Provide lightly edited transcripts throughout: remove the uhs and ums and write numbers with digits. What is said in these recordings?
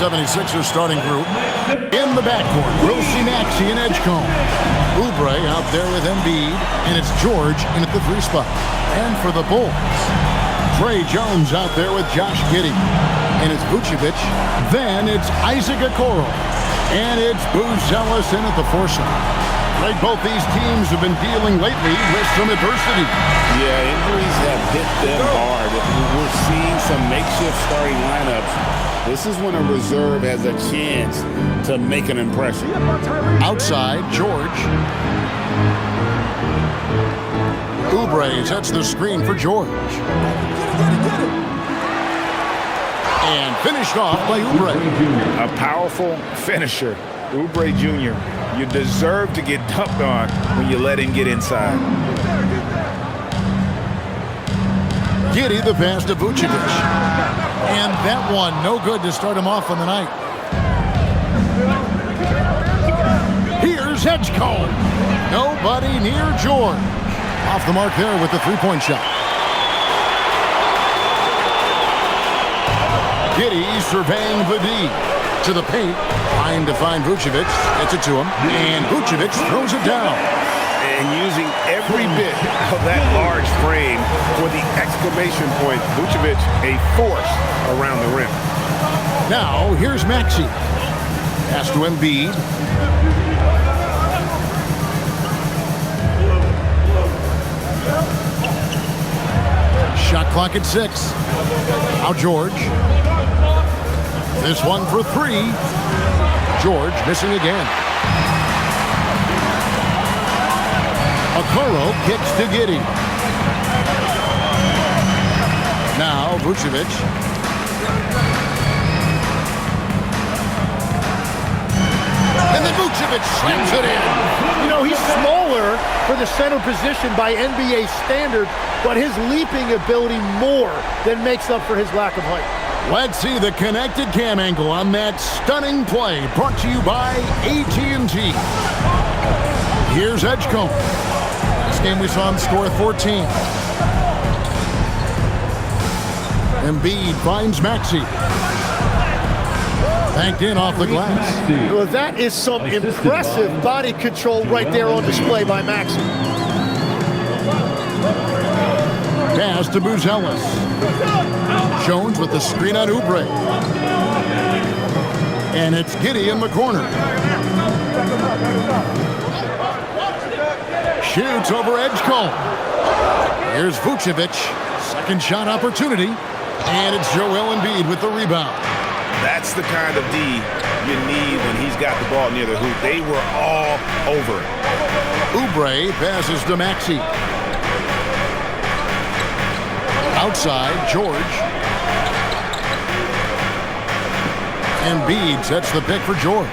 76ers starting group. In the backcourt, we'll see Maxey and Edgecombe. Oubre out there with Embiid, and it's George in at the 3 spot. And for the Bulls, Trey Jones out there with Josh Giddey. And it's Vucevic. Then it's Isaac Okoro. And it's Buzelis in at the 4 spot. Like both these teams have been dealing lately with some adversity. Yeah, injuries have hit them hard. We're seeing some makeshift starting lineups. This is when a reserve has a chance to make an impression. Outside, George. Oubre sets the screen for George. And finished off by Oubre. A powerful finisher. Oubre Jr., you deserve to get dunked on when you let him get inside. Giddey the pass to Vucevic. And that one no good to start him off on the night. Here's Edgecombe. Nobody near George. Off the mark there with the 3-point shot. Giddey surveying the D. To the paint, trying to find Vucevic. Gets it to him, and Vucevic throws it down. And using every bit of that large frame for the exclamation point, Vucevic a force around the rim. Now, here's Maxey. Pass to Embiid. Shot clock at 6. Now George. This one for 3. George missing again. Okoro kicks to Giddey. Now Vucevic. And then Vucevic slams it in. You know, he's smaller for the center position by NBA standard, but his leaping ability more than makes up for his lack of height. Let's see the connected cam angle on that stunning play, brought to you by AT&T. Here's Edgecombe. This game we saw him score 14. Embiid finds Maxey. Banked in off the glass. Well, that is some impressive body control right there on display by Maxey. Pass to Buzelis. Jones with the screen on Oubre. And it's Giddey in the corner. Shoots over Edgecombe. Here's Vucevic. Second shot opportunity. And it's Joel Embiid with the rebound. That's the kind of D you need when he's got the ball near the hoop. They were all over it. Oubre passes to Maxey. Outside, George. Embiid sets the pick for George.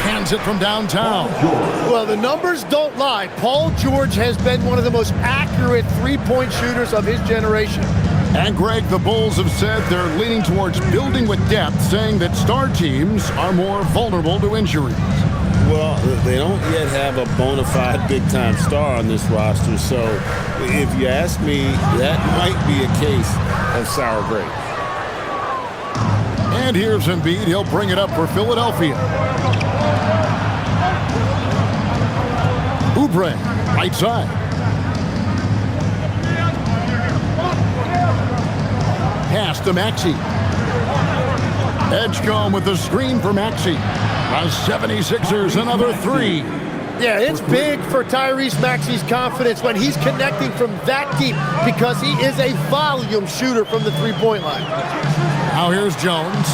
Hands it from downtown. Well, the numbers don't lie. Paul George has been one of the most accurate three-point shooters of his generation. And Greg, the Bulls have said they're leaning towards building with depth, saying that star teams are more vulnerable to injuries. Well, they don't yet have a bona fide big-time star on this roster, so if you ask me, that might be a case of sour grapes. And here's Embiid. He'll bring it up for Philadelphia. Oubre, right side. Pass to Maxey. Edgecombe with the screen for Maxey. The 76ers, another 3. Yeah, it's big for Tyrese Maxey's confidence when he's connecting from that deep because he is a volume shooter from the three-point line. Now here's Jones,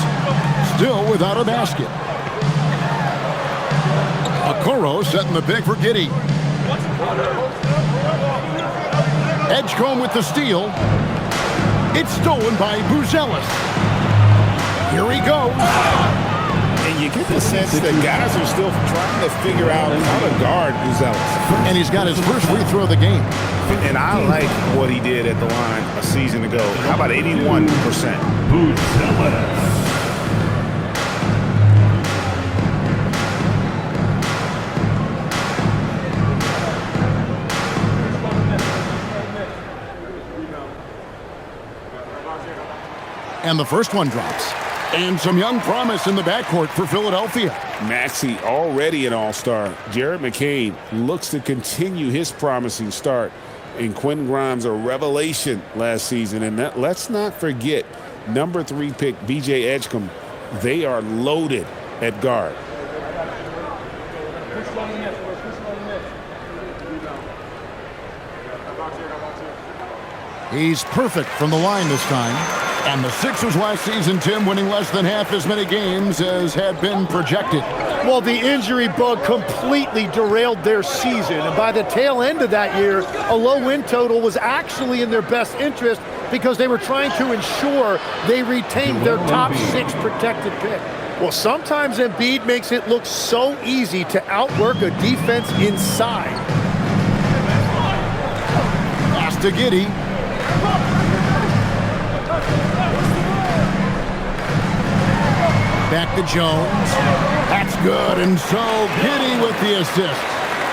still without a basket. Okoro setting the pick for Giddey. Edgecombe with the steal. It's stolen by Buzelis. Here he goes. And you get the sense that guys are still trying to figure out how to guard Buzelis. And he's got his first free throw of the game. And I like what he did at the line a season ago. How about 81%? Buzelis. And the first one drops. And some young promise in the backcourt for Philadelphia. Maxey already an all-star. Jared McCain looks to continue his promising start. And Quentin Grimes, a revelation last season. And let's not forget, number 3 pick B.J. Edgecombe. They are loaded at guard. He's perfect from the line this time. And the Sixers last season, Tim, winning less than half as many games as had been projected. Well, the injury bug completely derailed their season. And by the tail end of that year, a low win total was actually in their best interest because they were trying to ensure they retained their top 6 protected pick. Well, sometimes Embiid makes it look so easy to outwork a defense inside. Pass to Giddey. Back to Jones. That's good. And so Giddey with the assist.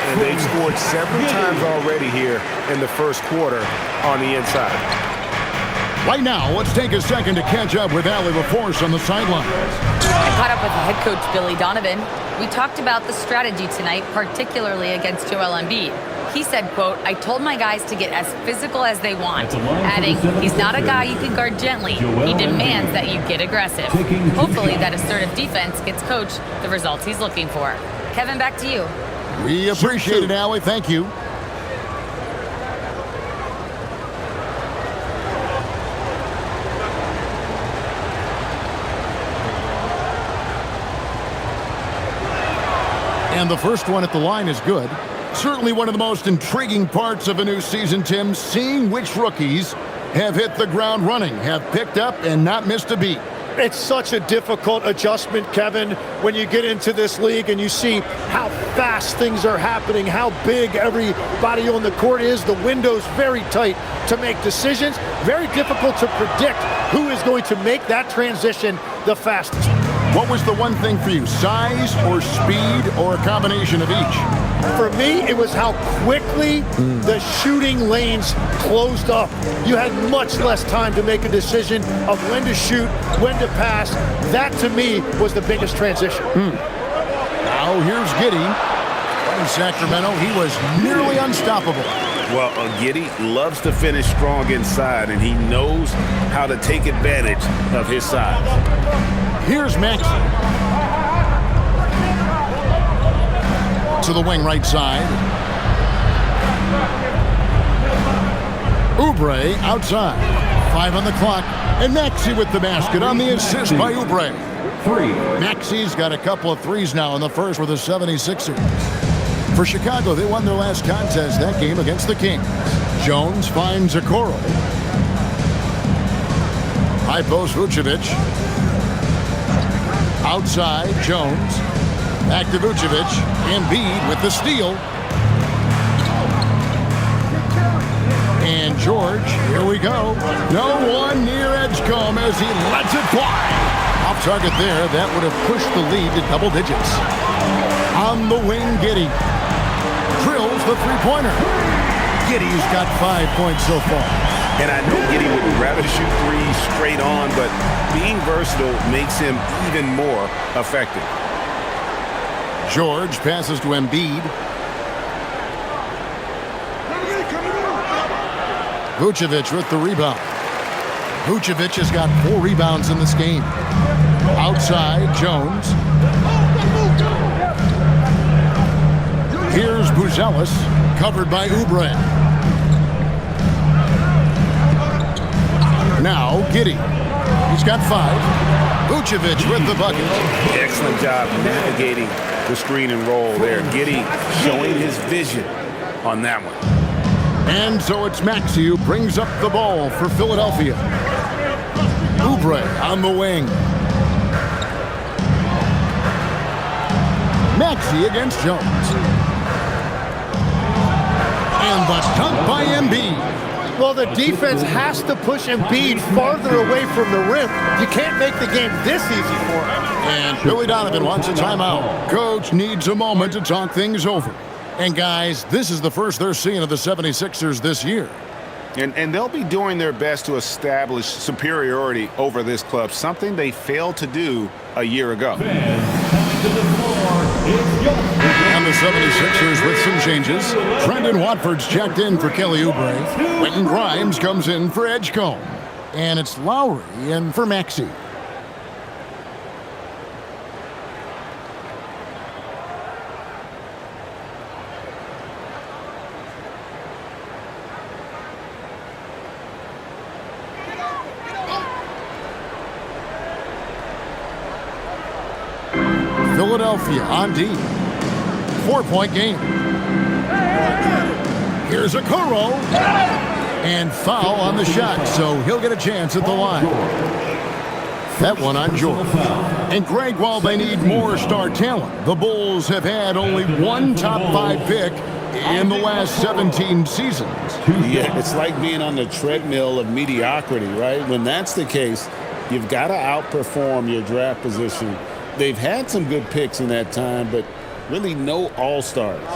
And they've scored several times already here in the first quarter on the inside. Right now, let's take a second to catch up with Allie LaForce on the sidelines. I caught up with head coach Billy Donovan. We talked about the strategy tonight, particularly against Joel Embiid. He said, quote, "I told my guys to get as physical as they want," adding, "He's not a guy you can guard gently. He demands that you get aggressive." Hopefully that assertive defense gets Coach the results he's looking for. Kevin, back to you. We appreciate it, Allie. Thank you. And the first one at the line is good. Certainly one of the most intriguing parts of a new season, Tim, seeing which rookies have hit the ground running, have picked up and not missed a beat. It's such a difficult adjustment, Kevin, when you get into this league and you see how fast things are happening, how big everybody on the court is. The window's very tight to make decisions. Very difficult to predict who is going to make that transition the fastest. What was the one thing for you, size or speed or a combination of each? For me, it was how quickly the shooting lanes closed up. You had much less time to make a decision of when to shoot, when to pass. That, to me, was the biggest transition. Now here's Giddey. In Sacramento, he was nearly unstoppable. Well, Giddey loves to finish strong inside, and he knows how to take advantage of his size. Here's Maxey. To the wing right side. Oubre outside. 5 on the clock. And Maxey with the basket on the assist by Oubre. Maxey's got a couple of threes now in the first for the 76ers. For Chicago, they won their last contest that game against the Kings. Jones finds Okoro. High post Vucevic. Outside, Jones. Back to Vucevic. Embiid with the steal. And George, here we go. No one near Edgecombe as he lets it fly. Off target there, that would have pushed the lead to double digits. On the wing, Giddey. Drills the three-pointer. Giddey's got 5 points so far. And I know Giddey would rather shoot threes straight on, but being versatile makes him even more effective. George passes to Embiid. Vucevic with the rebound. Vucevic has got 4 rebounds in this game. Outside, Jones. Here's Buzelis, covered by Oubre. Now, Giddey. He's got 5. Vucevic with the bucket. Excellent job navigating the screen and roll there. Giddey showing his vision on that one. And so it's Maxey who brings up the ball for Philadelphia. Oubre on the wing. Maxey against Jones. And the dunk by Embiid. Well, the defense has to push Embiid farther away from the rim. You can't make the game this easy for him. And Billy Donovan wants a timeout. Coach needs a moment to talk things over. And guys, this is the first they're seeing of the 76ers this year. And they'll be doing their best to establish superiority over this club, something they failed to do a year ago. And the 76ers with some changes. Brendan Watford's checked in for Kelly Oubre. Quentin Grimes comes in for Edgecombe. And it's Lowry in for Maxey. Philadelphia on D. 4-point game. Here's a Okoro. And foul on the shot, so he'll get a chance at the line. That one on George. And Greg, while they need more star talent, the Bulls have had only one top 5 pick in the last 17 seasons. Yeah, it's like being on the treadmill of mediocrity, right? When that's the case, you've got to outperform your draft position. They've had some good picks in that time, but really no all-stars.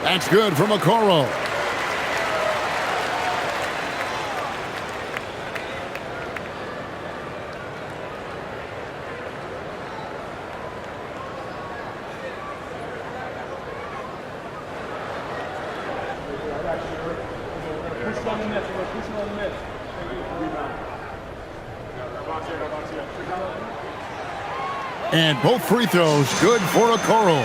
That's good from Okoro. And both free throws good for Okoro.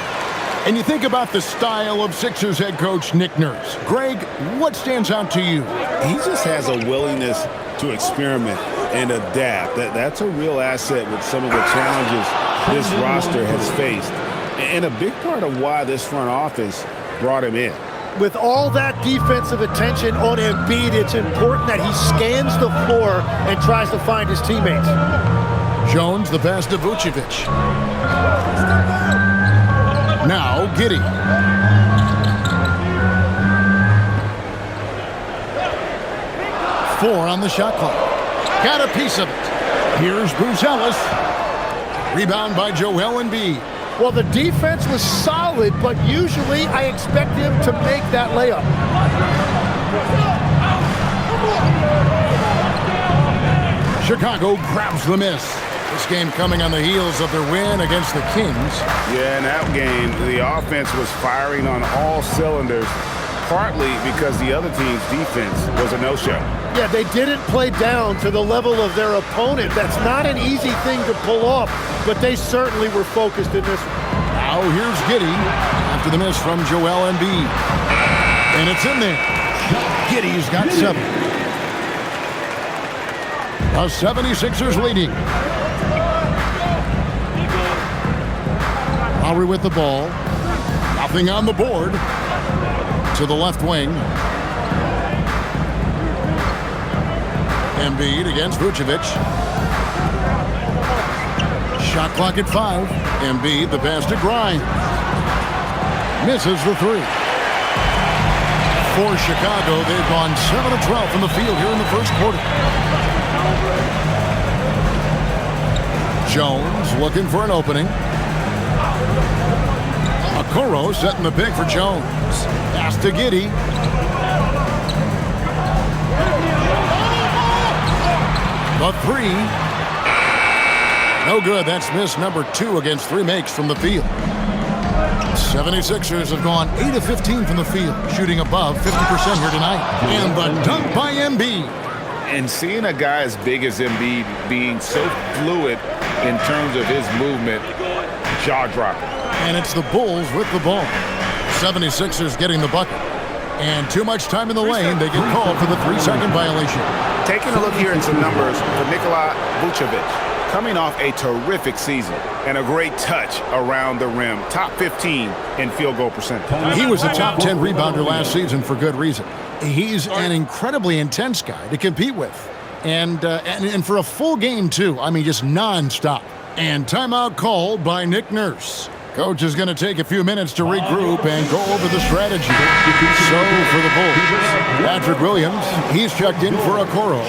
And you think about the style of Sixers head coach Nick Nurse. Greg, what stands out to you? He just has a willingness to experiment and adapt. That's a real asset with some of the challenges this roster has faced. And a big part of why this front office brought him in. With all that defensive attention on Embiid, it's important that he scans the floor and tries to find his teammates. Jones, the pass to Vucevic. Now, Giddey. Four on the shot clock. Got a piece of it. Here's Bruce Ellis. Rebound by Joel Embiid. Well, the defense was solid, but usually I expect him to make that layup. Chicago grabs the miss. This game coming on the heels of their win against the Kings. Yeah, in that game, the offense was firing on all cylinders, partly because the other team's defense was a no-show. Yeah, they didn't play down to the level of their opponent. That's not an easy thing to pull off, but they certainly were focused in this one. Now here's Giddey after the miss from Joel Embiid. And it's in there. Giddey's got 7. The 76ers leading. Lowry with the ball. Nothing on the board. To the left wing. Embiid against Vucevic. Shot clock at 5. Embiid, the pass to Grimes. Misses the 3. For Chicago, they've gone 7 of 12 from the field here in the first quarter. Jones looking for an opening. Okoro setting the pick for Jones. Pass to Giddey. The 3. No good. That's miss number 2 against 3 makes from the field. 76ers have gone 8 of 15 from the field, shooting above 50% here tonight. And the dunk by Embiid. And seeing a guy as big as Embiid being so fluid in terms of his movement, jaw-dropping. And it's the Bulls with the ball. 76ers getting the bucket. And too much time in the lane, they get called for the 3-second violation. Taking a look here at some numbers for Nikola Vucevic. Coming off a terrific season and a great touch around the rim. Top 15 in field goal percentage. He was a top 10 rebounder last season for good reason. He's an incredibly intense guy to compete with. And for a full game, too. I mean, just nonstop. And timeout called by Nick Nurse. Coach is going to take a few minutes to regroup and go over the strategy. So for the Bulls, Patrick Williams, he's checked in for Okoro.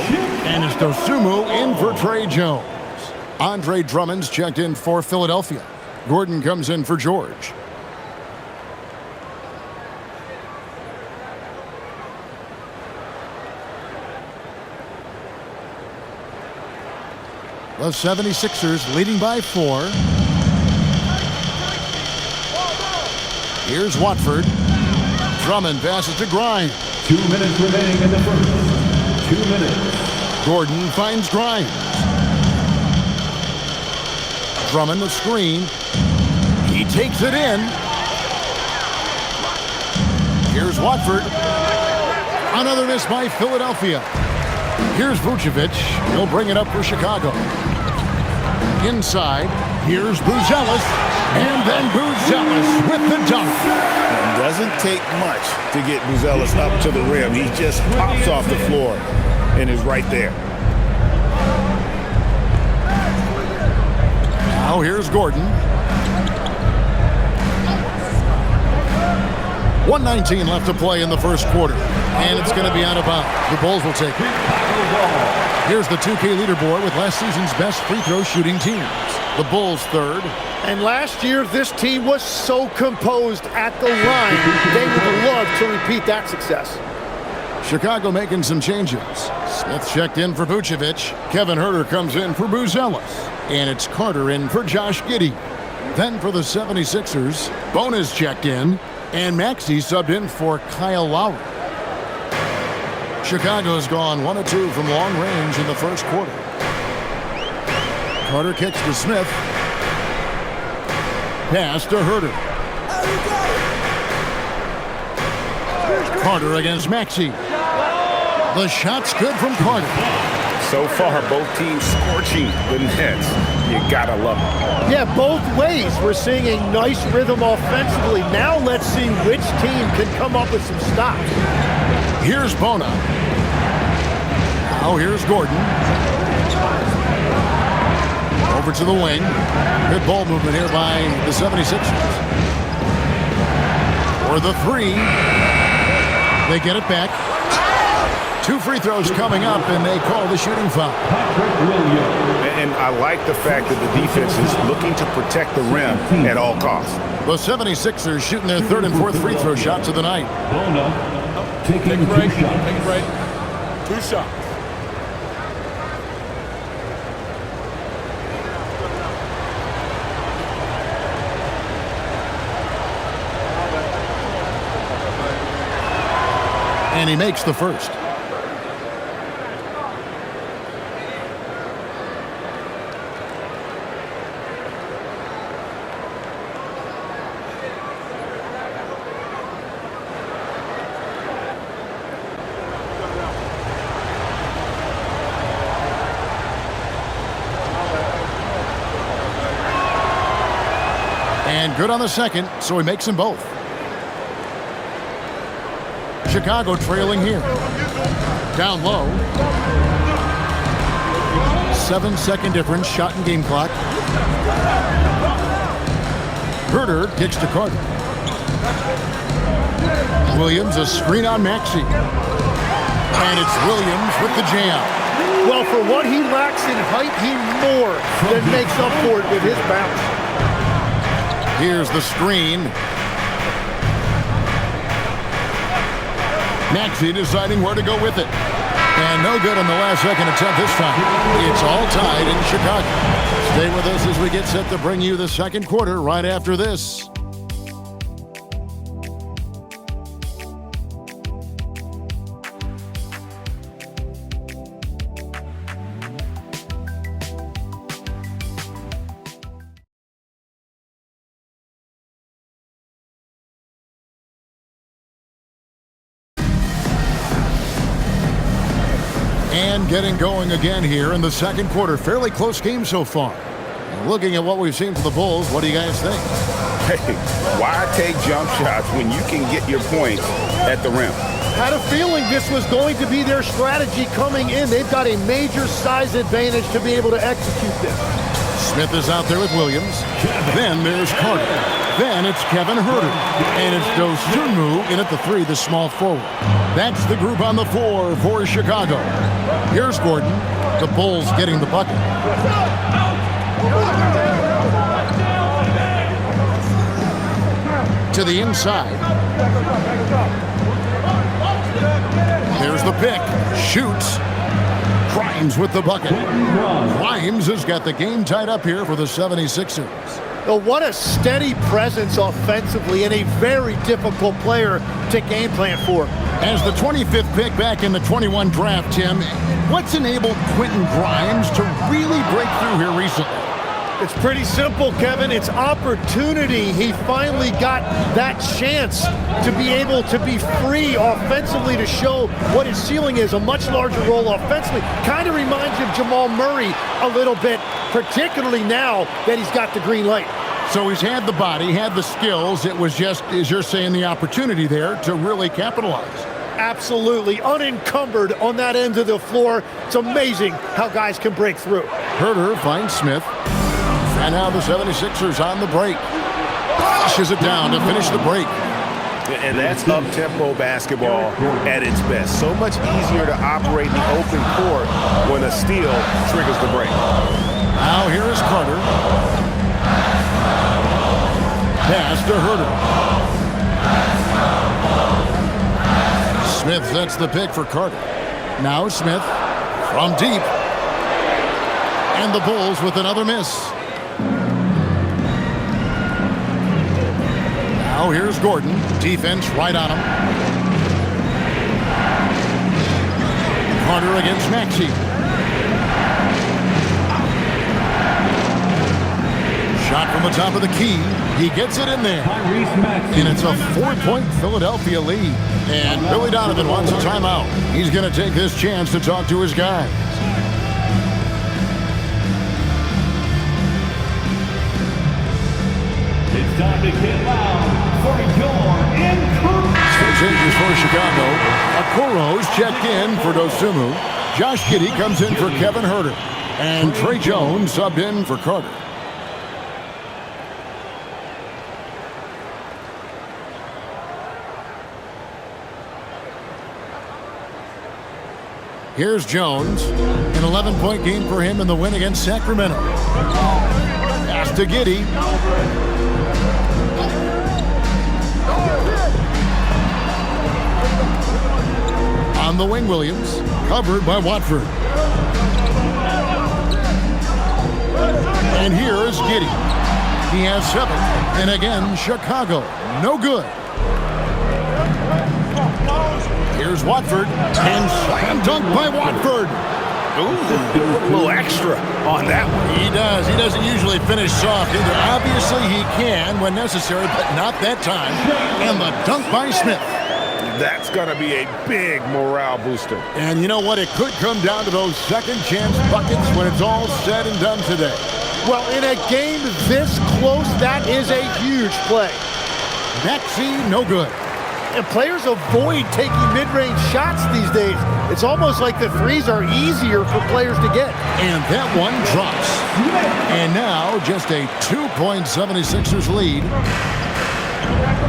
And it's Dosunmu in for Trey Jones. Andre Drummond's checked in for Philadelphia. Gordon comes in for George. The 76ers leading by 4. Here's Watford. Drummond passes to Grimes. 2 minutes remaining in the first. 2 minutes. Gordon finds Grimes. Drummond the screen. He takes it in. Here's Watford. Another miss by Philadelphia. Here's Vucevic. He'll bring it up for Chicago. Inside, here's Buzelis. And then Buzelis with the dunk. It doesn't take much to get Buzelis up to the rim. He just pops off the floor and is right there. Now here's Gordon. 1:19 left to play in the first quarter. And it's going to be out of bounds. The Bulls will take it. Here's the 2K leaderboard with last season's best free throw shooting teams. The Bulls third. And last year, this team was so composed at the line. They would love to repeat that success. Chicago making some changes. Smith checked in for Vucevic. Kevin Huerter comes in for Buzelis. And it's Carter in for Josh Giddey. Then for the 76ers, Bona's checked in. And Maxey subbed in for Kyle Lowry. Chicago's gone 1 of 2 from long range in the first quarter. Carter kicks to Smith. Pass to Huerter. Carter against Maxey. The shot's good from Carter. So far, both teams scorching the nets. You gotta love it. Yeah, both ways. We're seeing a nice rhythm offensively. Now let's see which team can come up with some stops. Here's Bona. Now here's Gordon. Over to the wing. Good ball movement here by the 76ers. For the 3. They get it back. 2 free throws coming up, and they call the shooting foul. And I like the fact that the defense is looking to protect the rim at all costs. The 76ers shooting their 3rd and 4th free throw shots of the night. Bona taking 2 shots. Take a break. 2 shots. And he makes the first. And good on the second, so he makes them both. Chicago trailing here. Down low. 7-second difference, shot and game clock. Huerter kicks to Carter. Williams, a screen on Maxey. And it's Williams with the jam. Well, for what he lacks in height, he more than makes up for it with his bounce. Here's the screen. Maxey deciding where to go with it. And no good on the last second attempt this time. It's all tied in Chicago. Stay with us as we get set to bring you the second quarter right after this. And getting going again here in the second quarter. Fairly close game so far. Looking at what we've seen from the Bulls, what do you guys think? Hey, why take jump shots when you can get your points at the rim? Had a feeling this was going to be their strategy coming in. They've got a major size advantage to be able to execute this. Smith is out there with Williams. Then there's Carter. Then it's Kevin Huerter. And it's Dosunmu in at the 3, the small forward. That's the group on the floor for Chicago. Here's Gordon. The Bulls getting the bucket. To the inside. Here's the pick. Shoots. Grimes with the bucket. Grimes has got the game tied up here for the 76ers. Oh, what a steady presence offensively and a very difficult player to game plan for. As the 25th pick back in the 21 draft, Tim, what's enabled Quentin Grimes to really break through here recently? It's pretty simple, Kevin. It's opportunity. He finally got that chance to be able to be free offensively to show what his ceiling is, a much larger role offensively. Kind of reminds you of Jamal Murray a little bit, particularly now that he's got the green light. So he's had the body, had the skills. It was just, as you're saying, the opportunity there to really capitalize. Absolutely unencumbered on that end of the floor. It's amazing how guys can break through. Herter finds Smith. And now the 76ers on the break. Flushes it down to finish the break. And that's up-tempo basketball at its best. So much easier to operate in the open court when a steal triggers the break. Now here is Carter. Pass to Herter. Smith sets the pick for Carter. Now Smith from deep. And the Bulls with another miss. Now here's Gordon. Defense right on him. Carter against Maxey. Shot from the top of the key. He gets it in there. And it's a 4-point Philadelphia lead. And Billy Donovan wants a timeout. He's going to take this chance to talk to his guys. It's time to get loud for your incoming. Changes for Chicago. Okoro's checked in for Dosunmu. Josh Giddey comes in for Kevin Herter. And Trey Jones subbed in for Carter. Here's Jones. An 11-point game for him in the win against Sacramento. Pass to Giddey. On the wing, Williams. Covered by Watford. And here is Giddey. He has 7. And again, Chicago. No good. Here's Watford. And slam dunk by Watford. Ooh, a little extra on that one. He does. He doesn't usually finish soft either. Obviously, he can when necessary, but not that time. And the dunk by Smith. That's going to be a big morale booster. And you know what? It could come down to those second chance buckets when it's all said and done today. Well, in a game this close, that is a huge play. Maxey, no good. And players avoid taking mid-range shots these days. It's almost like the threes are easier for players to get. And that one drops. And now just a 2-point 76ers lead.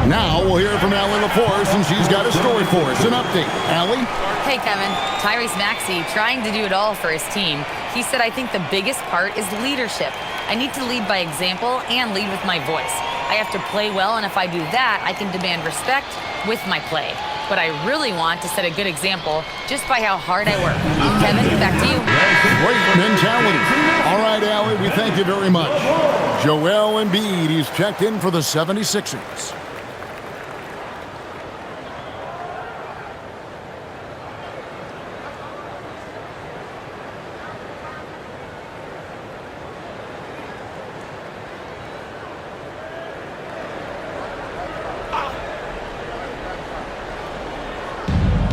Now we'll hear from Allie LaForce, and she's got a story for us. An update. Allie? Hey, Kevin. Tyrese Maxey trying to do it all for his team. He said, I think the biggest part is leadership. I need to lead by example and lead with my voice. I have to play well, and if I do that, I can demand respect with my play. But I really want to set a good example just by how hard I work. Kevin, back to you. Great mentality. All right, Allie, we thank you very much. Joel Embiid, he's checked in for the 76ers.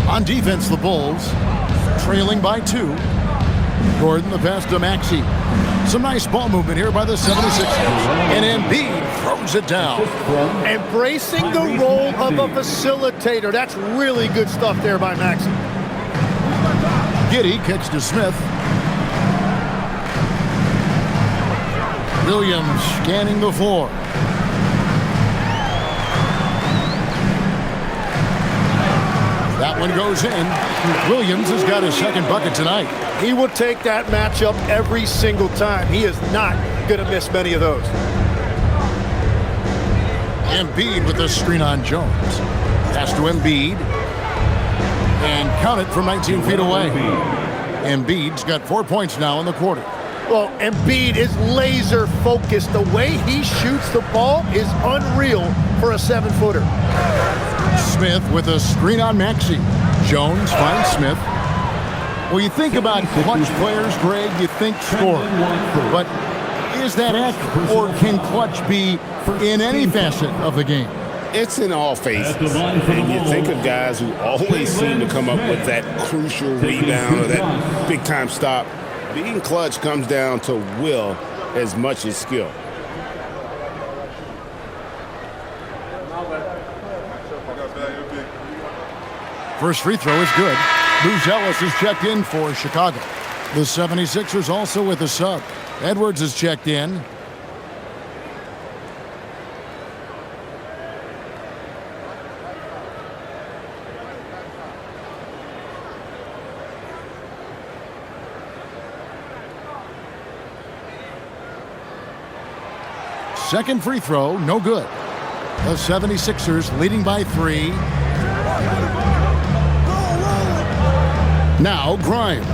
On defense, the Bulls trailing by 2. Gordon, the pass to Maxey. Some nice ball movement here by the 76ers. And Embiid throws it down. Embracing the role of a facilitator. That's really good stuff there by Maxey. Giddey kicks to Smith. Williams scanning the floor. That one goes in. Williams has got his second bucket tonight. He will take that matchup every single time. He is not going to miss many of those. Embiid with the screen on Jones. Pass to Embiid. And count it from 19 feet away. Embiid's got 4 points now in the quarter. Well, Embiid is laser focused. The way he shoots the ball is unreal for a 7-footer. Smith with a screen on Maxey. Jones finds Smith. Well, you think about clutch players, Greg, you think score. But is that accurate, or can clutch be in any facet of the game? It's in all phases. And you think of guys who always seem to come up with that crucial rebound or that big-time stop. Being clutch comes down to will as much as skill. First free throw is good. Buzelis is checked in for Chicago. The 76ers also with a sub. Edwards is checked in. Second free throw, no good. The 76ers leading by 3. Now Grimes.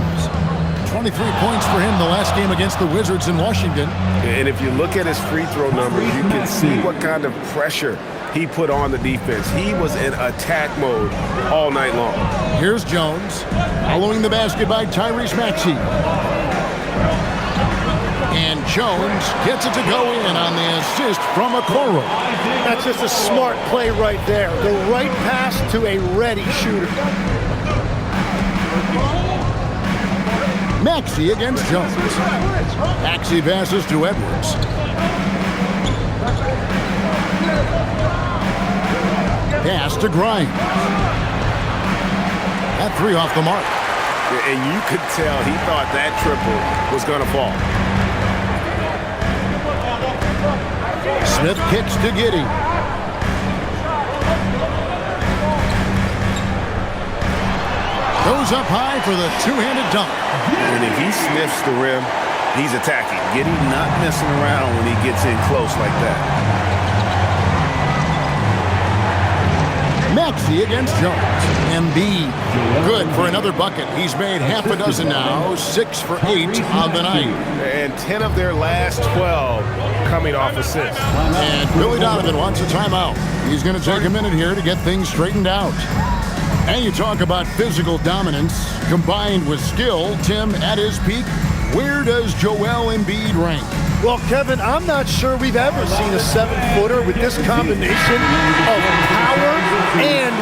23 points for him the last game against the Wizards in Washington. And if you look at his free throw numbers, you can see what kind of pressure he put on the defense. He was in attack mode all night long. Here's Jones. Following the basket by Tyrese Maxey. And Jones gets it to go in on the assist from Okoro. That's just a smart play right there. The right pass to a ready shooter. Maxey against Jones. Maxey passes to Edwards. Pass to Grimes. That 3 off the mark. And you could tell he thought that triple was going to fall. Smith kicks to Giddey. Goes up high for the two-handed dunk. And if he sniffs the rim, he's attacking. Giddey not messing around when he gets in close like that. Maxey against Jones. Embiid, good for another bucket. He's made half a dozen now, 6 for 8 on the night. And 10 of their last 12 coming off assists. And Billy Donovan wants a timeout. He's going to take a minute here to get things straightened out. And you talk about physical dominance combined with skill. Tim, at his peak, where does Joel Embiid rank? Well, Kevin, I'm not sure we've ever seen a 7-footer with this combination of power and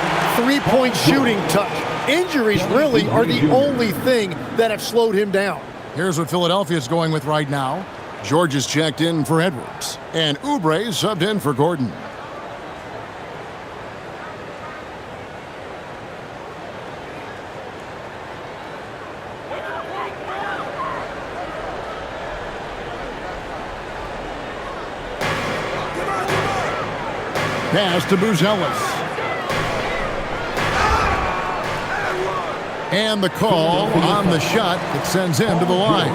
three-point shooting touch. Injuries really are the only thing that have slowed him down. Here's what Philadelphia's going with right now. George is checked in for Edwards. And Oubre is subbed in for Gordon. Pass to Buzelis. And the call on the shot that sends him to the line.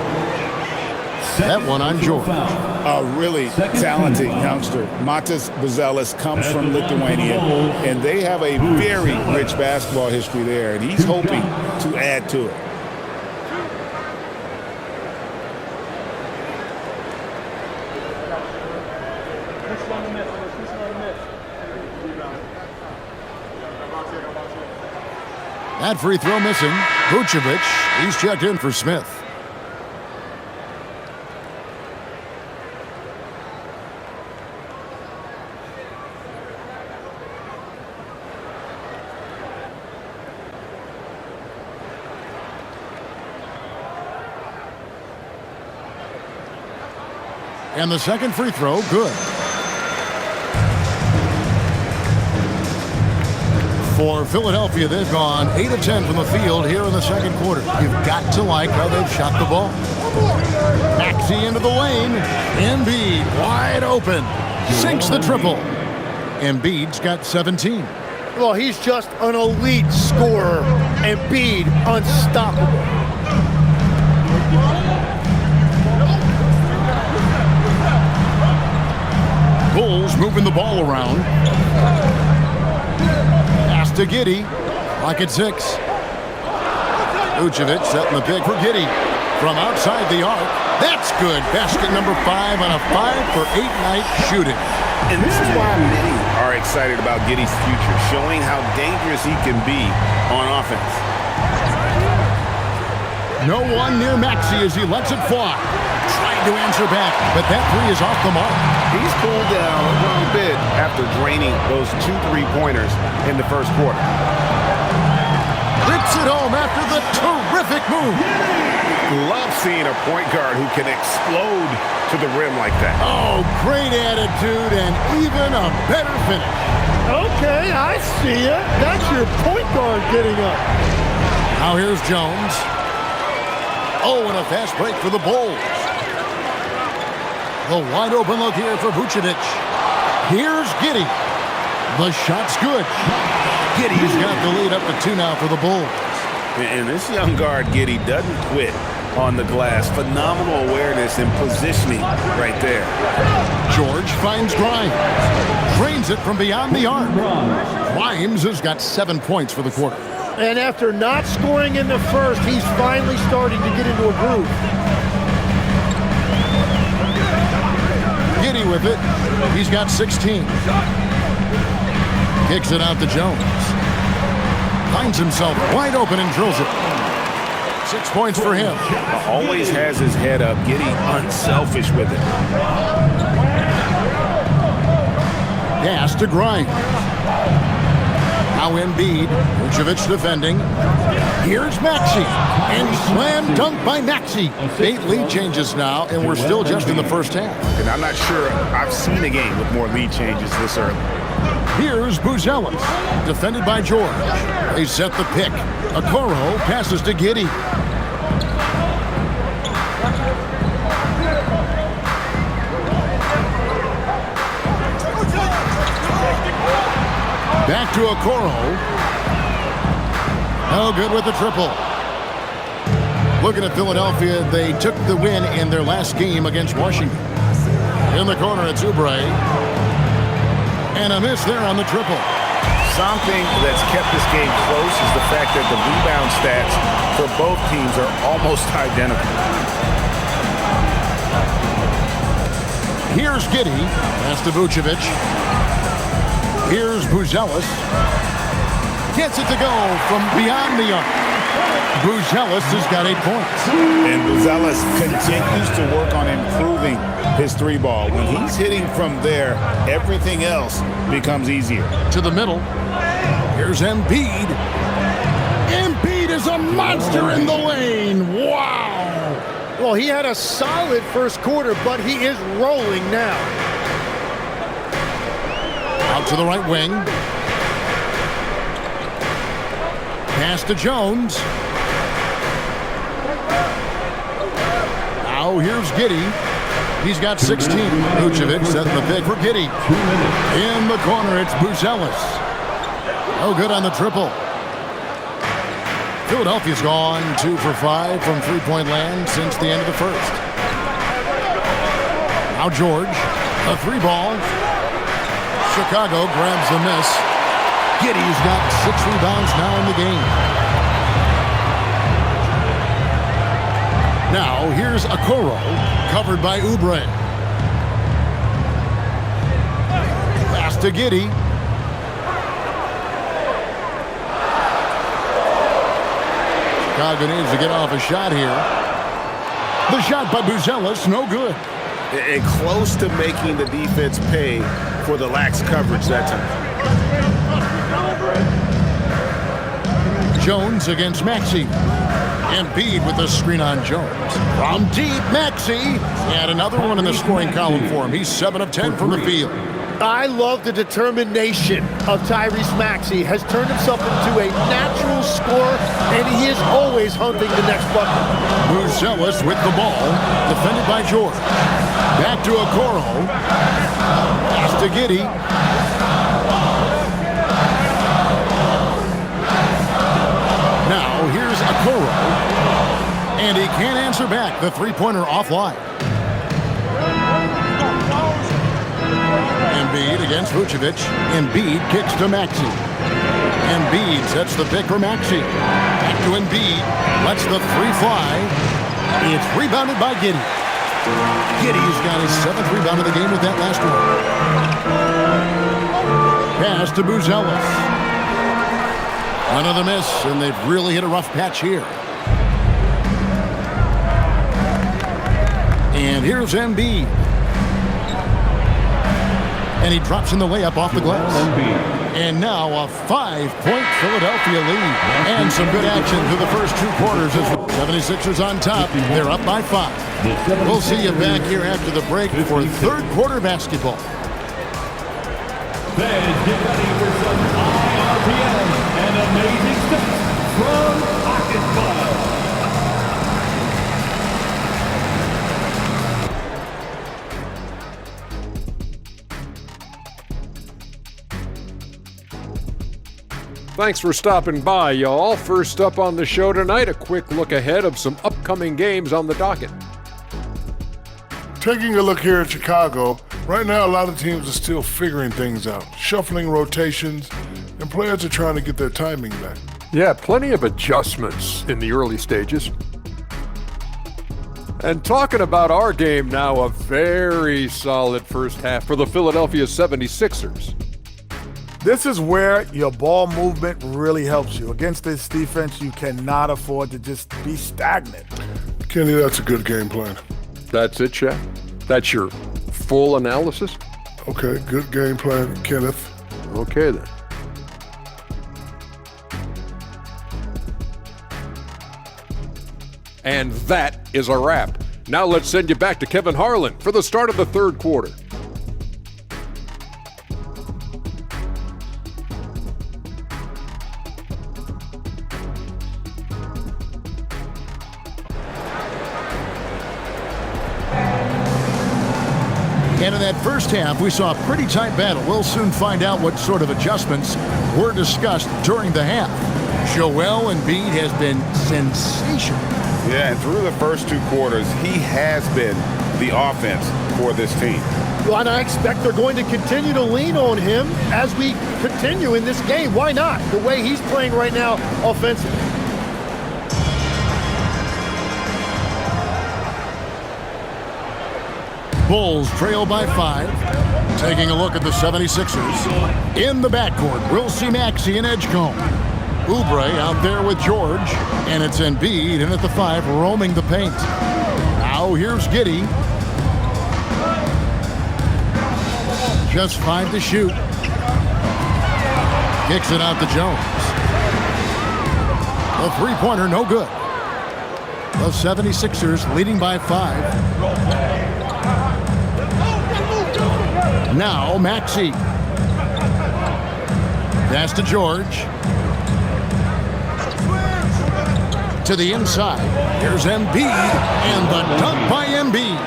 That one on George. A really talented youngster. Matas Buzelis comes from Lithuania, and they have a very rich basketball history there, and he's hoping to add to it. That free throw missing. Vucevic, he's checked in for Smith. And the second free throw, good. For Philadelphia, they've gone 8 of 10 from the field here in the second quarter. You've got to like how they've shot the ball. Maxey into the lane. Embiid wide open. Sinks the triple. Embiid's got 17. Well, he's just an elite scorer. Embiid unstoppable. Bulls moving the ball around. Pass to Giddey. Clock at 6. Vucevic setting the pick for Giddey. From outside the arc. That's good. Basket number 5 on a 5-for-8 night shooting. And this is why many are excited about Giddey's future, showing how dangerous he can be on offense. No one near Maxey as he lets it fly. Trying to answer back, but that three is off the mark. He's cooled down a little bit after draining those 2 3-pointers in the first quarter. Rips it home after the terrific move. Love seeing a point guard who can explode to the rim like that. Oh, great attitude and even a better finish. Okay, I see it. That's your point guard getting up. Now here's Jones. Oh, and a fast break for the Bulls. The wide open look here for Vucevic. Here's Giddey. The shot's good. Giddey's got the lead up to 2 now for the Bulls. And this young guard, Giddey, doesn't quit on the glass. Phenomenal awareness and positioning right there. George finds Grimes. Drains it from beyond the arc. Grimes has got 7 points for the quarter. And after not scoring in the first, he's finally starting to get into a groove. Giddey with it. He's got 16. Kicks it out to Jones. Finds himself wide open and drills it. 6 points for him. Always has his head up. Giddey unselfish with it. Pass to Grimes. Now Embiid. Vucevic defending. Here's Maxey. And slam dunk by Maxey. 8 lead changes now, and we're still just in the first half. And I'm not sure I've seen a game with more lead changes this early. Here's Buzelis. Defended by George. They set the pick. Okoro passes to Giddey. Back to Okoro. No good with the triple. Looking at Philadelphia, they took the win in their last game against Washington. In the corner, it's Oubre. And a miss there on the triple. Something that's kept this game close is the fact that the rebound stats for both teams are almost identical. Here's Giddey. Pass to Vucevic. Here's Buzelis. Gets it to go from beyond the arc. Buzelis has got 8 points. And Buzelis continues to work on improving his 3-ball. When he's hitting from there, everything else becomes easier. To the middle. Here's Embiid. Embiid is a monster in the lane. Wow. Well, he had a solid first quarter, but he is rolling now. Out to the right wing. Pass to Jones. Now here's Giddey. He's got 16. Vucevic setting the pick for Giddey. In the corner, it's Buzelis. No good on the triple. Philadelphia's gone 2 for 5 from 3-point land since the end of the first. Now George, a 3-ball. Chicago grabs the miss. Giddey's got 6 rebounds now in the game. Now here's Okoro, covered by Oubre. Pass to Giddey. Chicago needs to get off a shot here. The shot by Buzelis, no good. And close to making the defense pay for the lax coverage that time. Jones against Maxey. Embiid with the screen on Jones. From deep, Maxey. And another one in the scoring column for him. He's 7 of 10 from the field. I love the determination of Tyrese Maxey. Has turned himself into a natural scorer, and he is always hunting the next bucket. Buzelis with the ball. Defended by George. Back to Okoro. Pass to Giddey. Now here's Okoro. And he can't answer back. The 3-pointer offline. Embiid against Vucevic. Embiid kicks to Maxey. Embiid sets the pick for Maxey. Back to Embiid. Lets the three fly. It's rebounded by Giddey. Giddey's got his 7th rebound of the game with that last one. Pass to Buzelis. Another miss, and they've really hit a rough patch here. And here's Embiid. And he drops in the layup off the glass. And now a 5-point Philadelphia lead. And some good action through the first 2 quarters as the 76ers on top. They're up by 5. We'll see you back here after the break for 3rd quarter basketball. Fans, get ready for some high RPM and amazing stuff from Pocket Club. Thanks for stopping by, y'all. First up on the show tonight, a quick look ahead of some upcoming games on the docket. Taking a look here at Chicago, right now a lot of teams are still figuring things out, shuffling rotations, and players are trying to get their timing back. Yeah, plenty of adjustments in the early stages. And talking about our game now, a very solid first half for the Philadelphia 76ers. This is where your ball movement really helps you. Against this defense, you cannot afford to just be stagnant. Kenny, that's a good game plan. That's it, Shaq? That's your full analysis? Okay, good game plan, Kenneth. Okay, then. And that is a wrap. Now let's send you back to Kevin Harlan for the start of the 3rd quarter. And in that first half, we saw a pretty tight battle. We'll soon find out what sort of adjustments were discussed during the half. Joel Embiid has been sensational. Yeah, and through the first 2 quarters, he has been the offense for this team. Well, and I expect they're going to continue to lean on him as we continue in this game. Why not? The way he's playing right now offensively. Bulls trail by 5. Taking a look at the 76ers. In the backcourt, we'll see Maxey and Edgecombe. Oubre out there with George. And it's Embiid in at the 5, roaming the paint. Now here's Giddey. Just 5 to shoot. Kicks it out to Jones. A three-pointer, no good. The 76ers leading by 5. Now Maxey. Pass to George. To the inside. Here's Embiid. And the dunk by Embiid.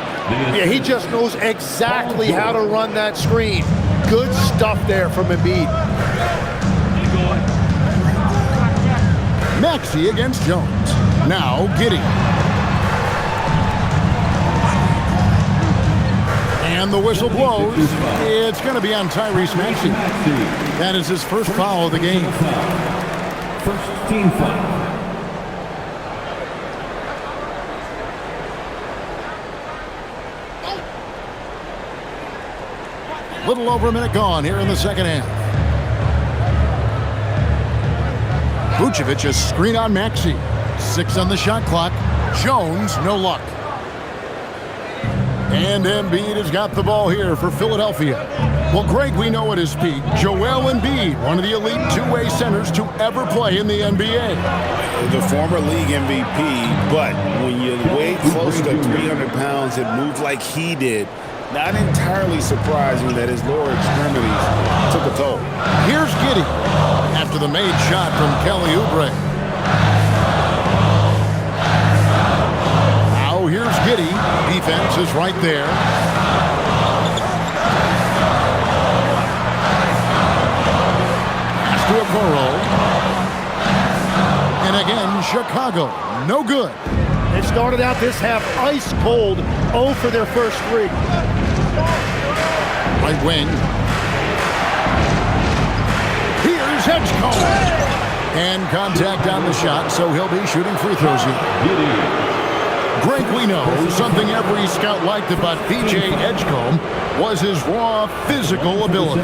Yeah, he just knows exactly how to run that screen. Good stuff there from Embiid. Maxey against Jones. Now Giddey. And the whistle blows. It's going to be on Tyrese Maxey. That is his first foul of the game. First team foul. Little over a minute gone here in the second half. Vucevic a screen on Maxey. 6 on the shot clock. Jones, no luck. And Embiid has got the ball here for Philadelphia. Well, Greg, we know at his peak, Joel Embiid, one of the elite two-way centers to ever play in the NBA. The former league MVP, but when you weigh close to 300 pounds and move like he did, not entirely surprising that his lower extremities took a toll. Here's Giddey after the made shot from Kelly Oubre. Now here's Giddey. Defense is right there. Pass to Okoro. And again, Chicago. No good. They started out this half ice cold, 0 for their first 3. Right wing. Here's Edgecombe. And contact on the shot, so he'll be shooting free throws here. Greg, we know something every scout liked about PJ Edgecombe was his raw physical ability.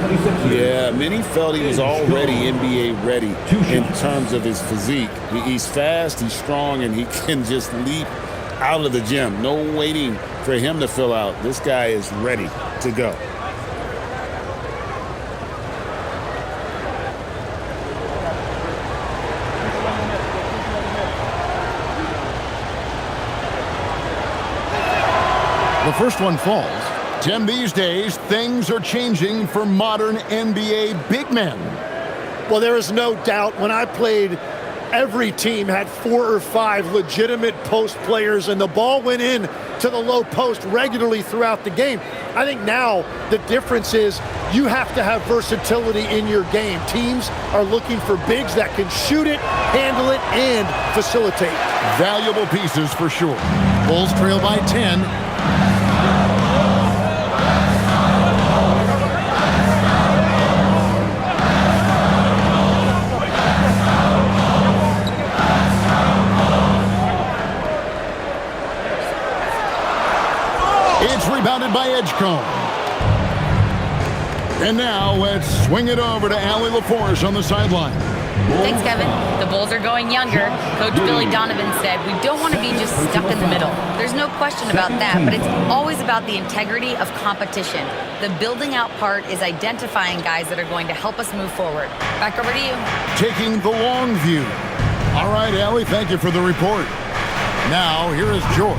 Yeah, many felt he was already NBA ready in terms of his physique. He's fast, he's strong, and he can just leap out of the gym. No waiting for him to fill out. This guy is ready to go. The first one falls. Tim, these days, things are changing for modern NBA big men. Well, there is no doubt when I played, every team had 4 or 5 legitimate post players, and the ball went in to the low post regularly throughout the game. I think now the difference is you have to have versatility in your game. Teams are looking for bigs that can shoot it, handle it, and facilitate. Valuable pieces for sure. Bulls trail by 10. It's rebounded by Edgecombe. And now let's swing it over to Allie LaForce on the sideline. Thanks, Kevin. The Bulls are going younger. Coach Billy Donovan said, we don't want to be just stuck in the middle. There's no question about that, but it's always about the integrity of competition. The building out part is identifying guys that are going to help us move forward. Back over to you. Taking the long view. All right, Allie, thank you for the report. Now, here is George.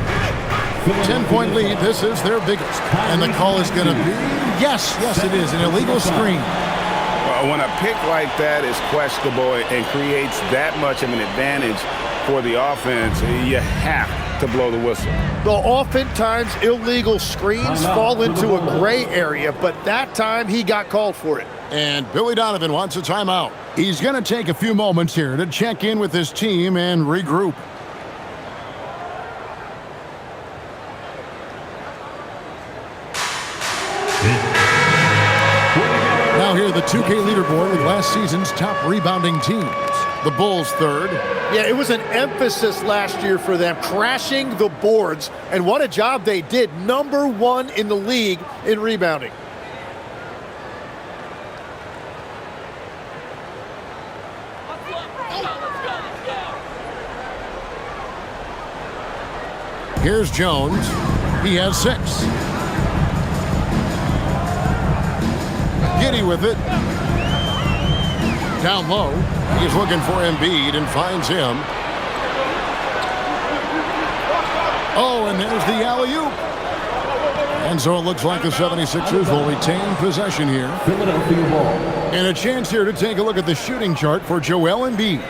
10-point lead. This is their biggest. And the call is going to be, yes, it is, an illegal screen. When a pick like that is questionable and creates that much of an advantage for the offense, you have to blow the whistle. Well, oftentimes illegal screens fall into a gray area, but that time he got called for it. And Billy Donovan wants a timeout. He's going to take a few moments here to check in with his team and regroup. Now here, the 2K leaderboard with last season's top rebounding teams. The Bulls third. Yeah, it was an emphasis last year for them, crashing the boards. And what a job they did. Number 1 in the league in rebounding. Here's Jones. He has 6. Giddy with it. Down low. He's looking for Embiid and finds him. Oh, and there's the alley-oop. And so it looks like the 76ers will retain possession here. Philadelphia ball. And a chance here to take a look at the shooting chart for Joel Embiid.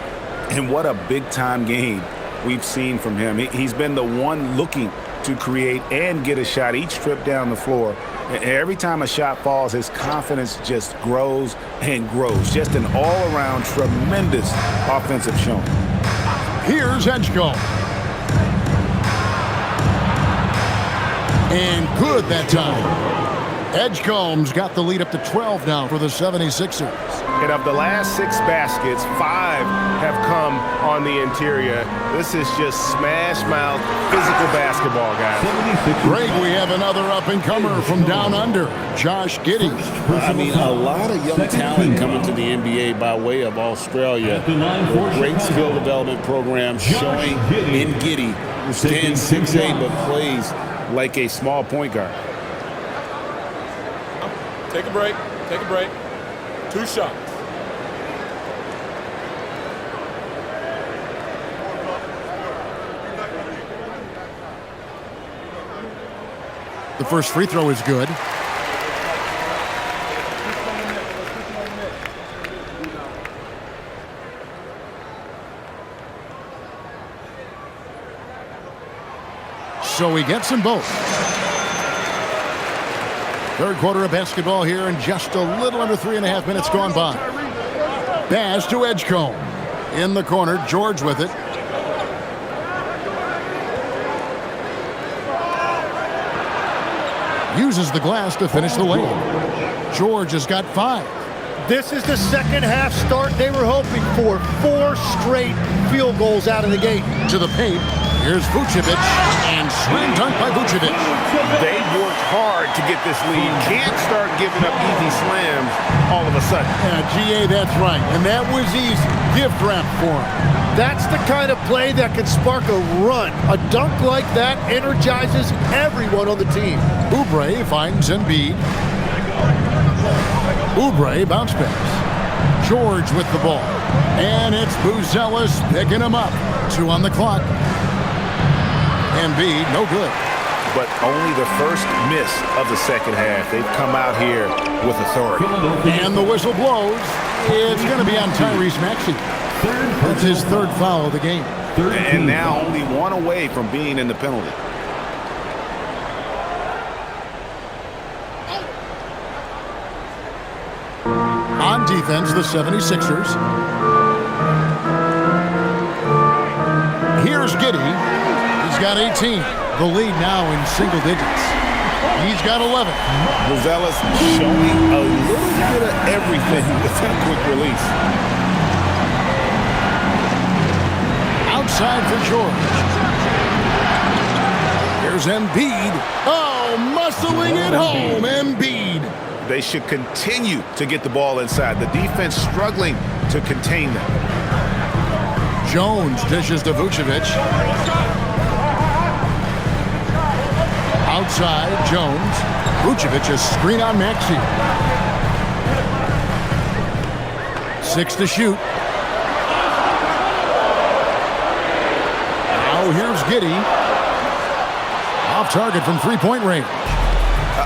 And what a big-time game we've seen from him. He's been the one looking to create and get a shot each trip down the floor. And every time a shot falls, his confidence just grows and grows. Just an all-around tremendous offensive showing. Here's Edgecombe. And good that time. Edgecombe's got the lead up to 12 now for the 76ers. And of the last 6 baskets, 5 have come on the interior. This is just smash-mouth physical basketball, guys. Great, we have another up-and-comer from down under, Josh Giddey. I mean, a lot of young talent coming to the NBA by way of Australia. A great skill development program showing in Giddey, who stands 6'8", but plays like a small point guard. Take a break. 2 shots. The first free throw is good. So he gets them both. Third quarter of basketball here, and just a little under 3.5 minutes gone by. Pass to Edgecombe. In the corner, George with it. Uses the glass to finish the layup. George has got 5. This is the second half start they were hoping for. 4 straight field goals out of the gate. To the paint. Here's Vucevic, and slam dunk by Vucevic. They worked hard to get this lead. Can't start giving up easy slams all of a sudden. Yeah, GA, that's right. And that was easy. Gift wrap for him. That's the kind of play that can spark a run. A dunk like that energizes everyone on the team. Oubre finds Embiid. Oubre bounce pass. George with the ball. And it's Buzelis picking him up. 2 on the clock. Embiid, no good. But only the first miss of the second half. They've come out here with authority. And the whistle blows. It's going to be on Tyrese Maxey. That's his 3rd foul of the game. And now only 1 away from being in the penalty. On defense, the 76ers. Here's Giddey. He's got 18. The lead now in single digits. He's got 11. Buzelis showing a little bit of everything with that quick release. Outside for George. Here's Embiid. Oh, muscling it home, Embiid. They should continue to get the ball inside. The defense struggling to contain them. Jones dishes to Vucevic. Outside, Jones. Vucevic a screen on Maxey. 6 to shoot. Now here's Giddey. Off target from 3-point range.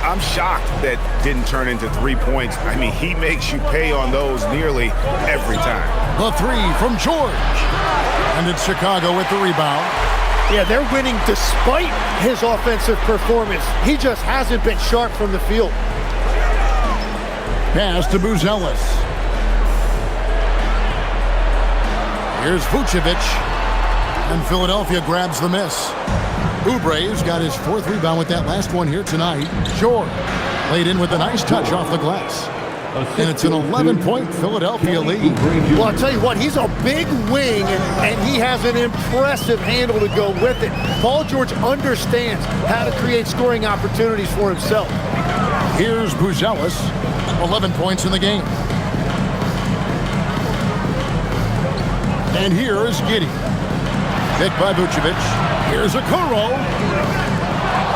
I'm shocked that didn't turn into 3 points. I mean, he makes you pay on those nearly every time. The 3 from George. And it's Chicago with the rebound. Yeah, they're winning despite his offensive performance. He just hasn't been sharp from the field. Pass to Buzelis. Here's Vucevic. And Philadelphia grabs the miss. Oubre's got his 4th rebound with that last one here tonight. George laid in with a nice touch off the glass. And it's an 11-point Philadelphia lead. Well, I'll tell you what, he's a big wing, and he has an impressive handle to go with it. Paul George understands how to create scoring opportunities for himself. Here's Buzelis, 11 points in the game. And here is Giddey. Picked by Vucevic. Here's Okoro.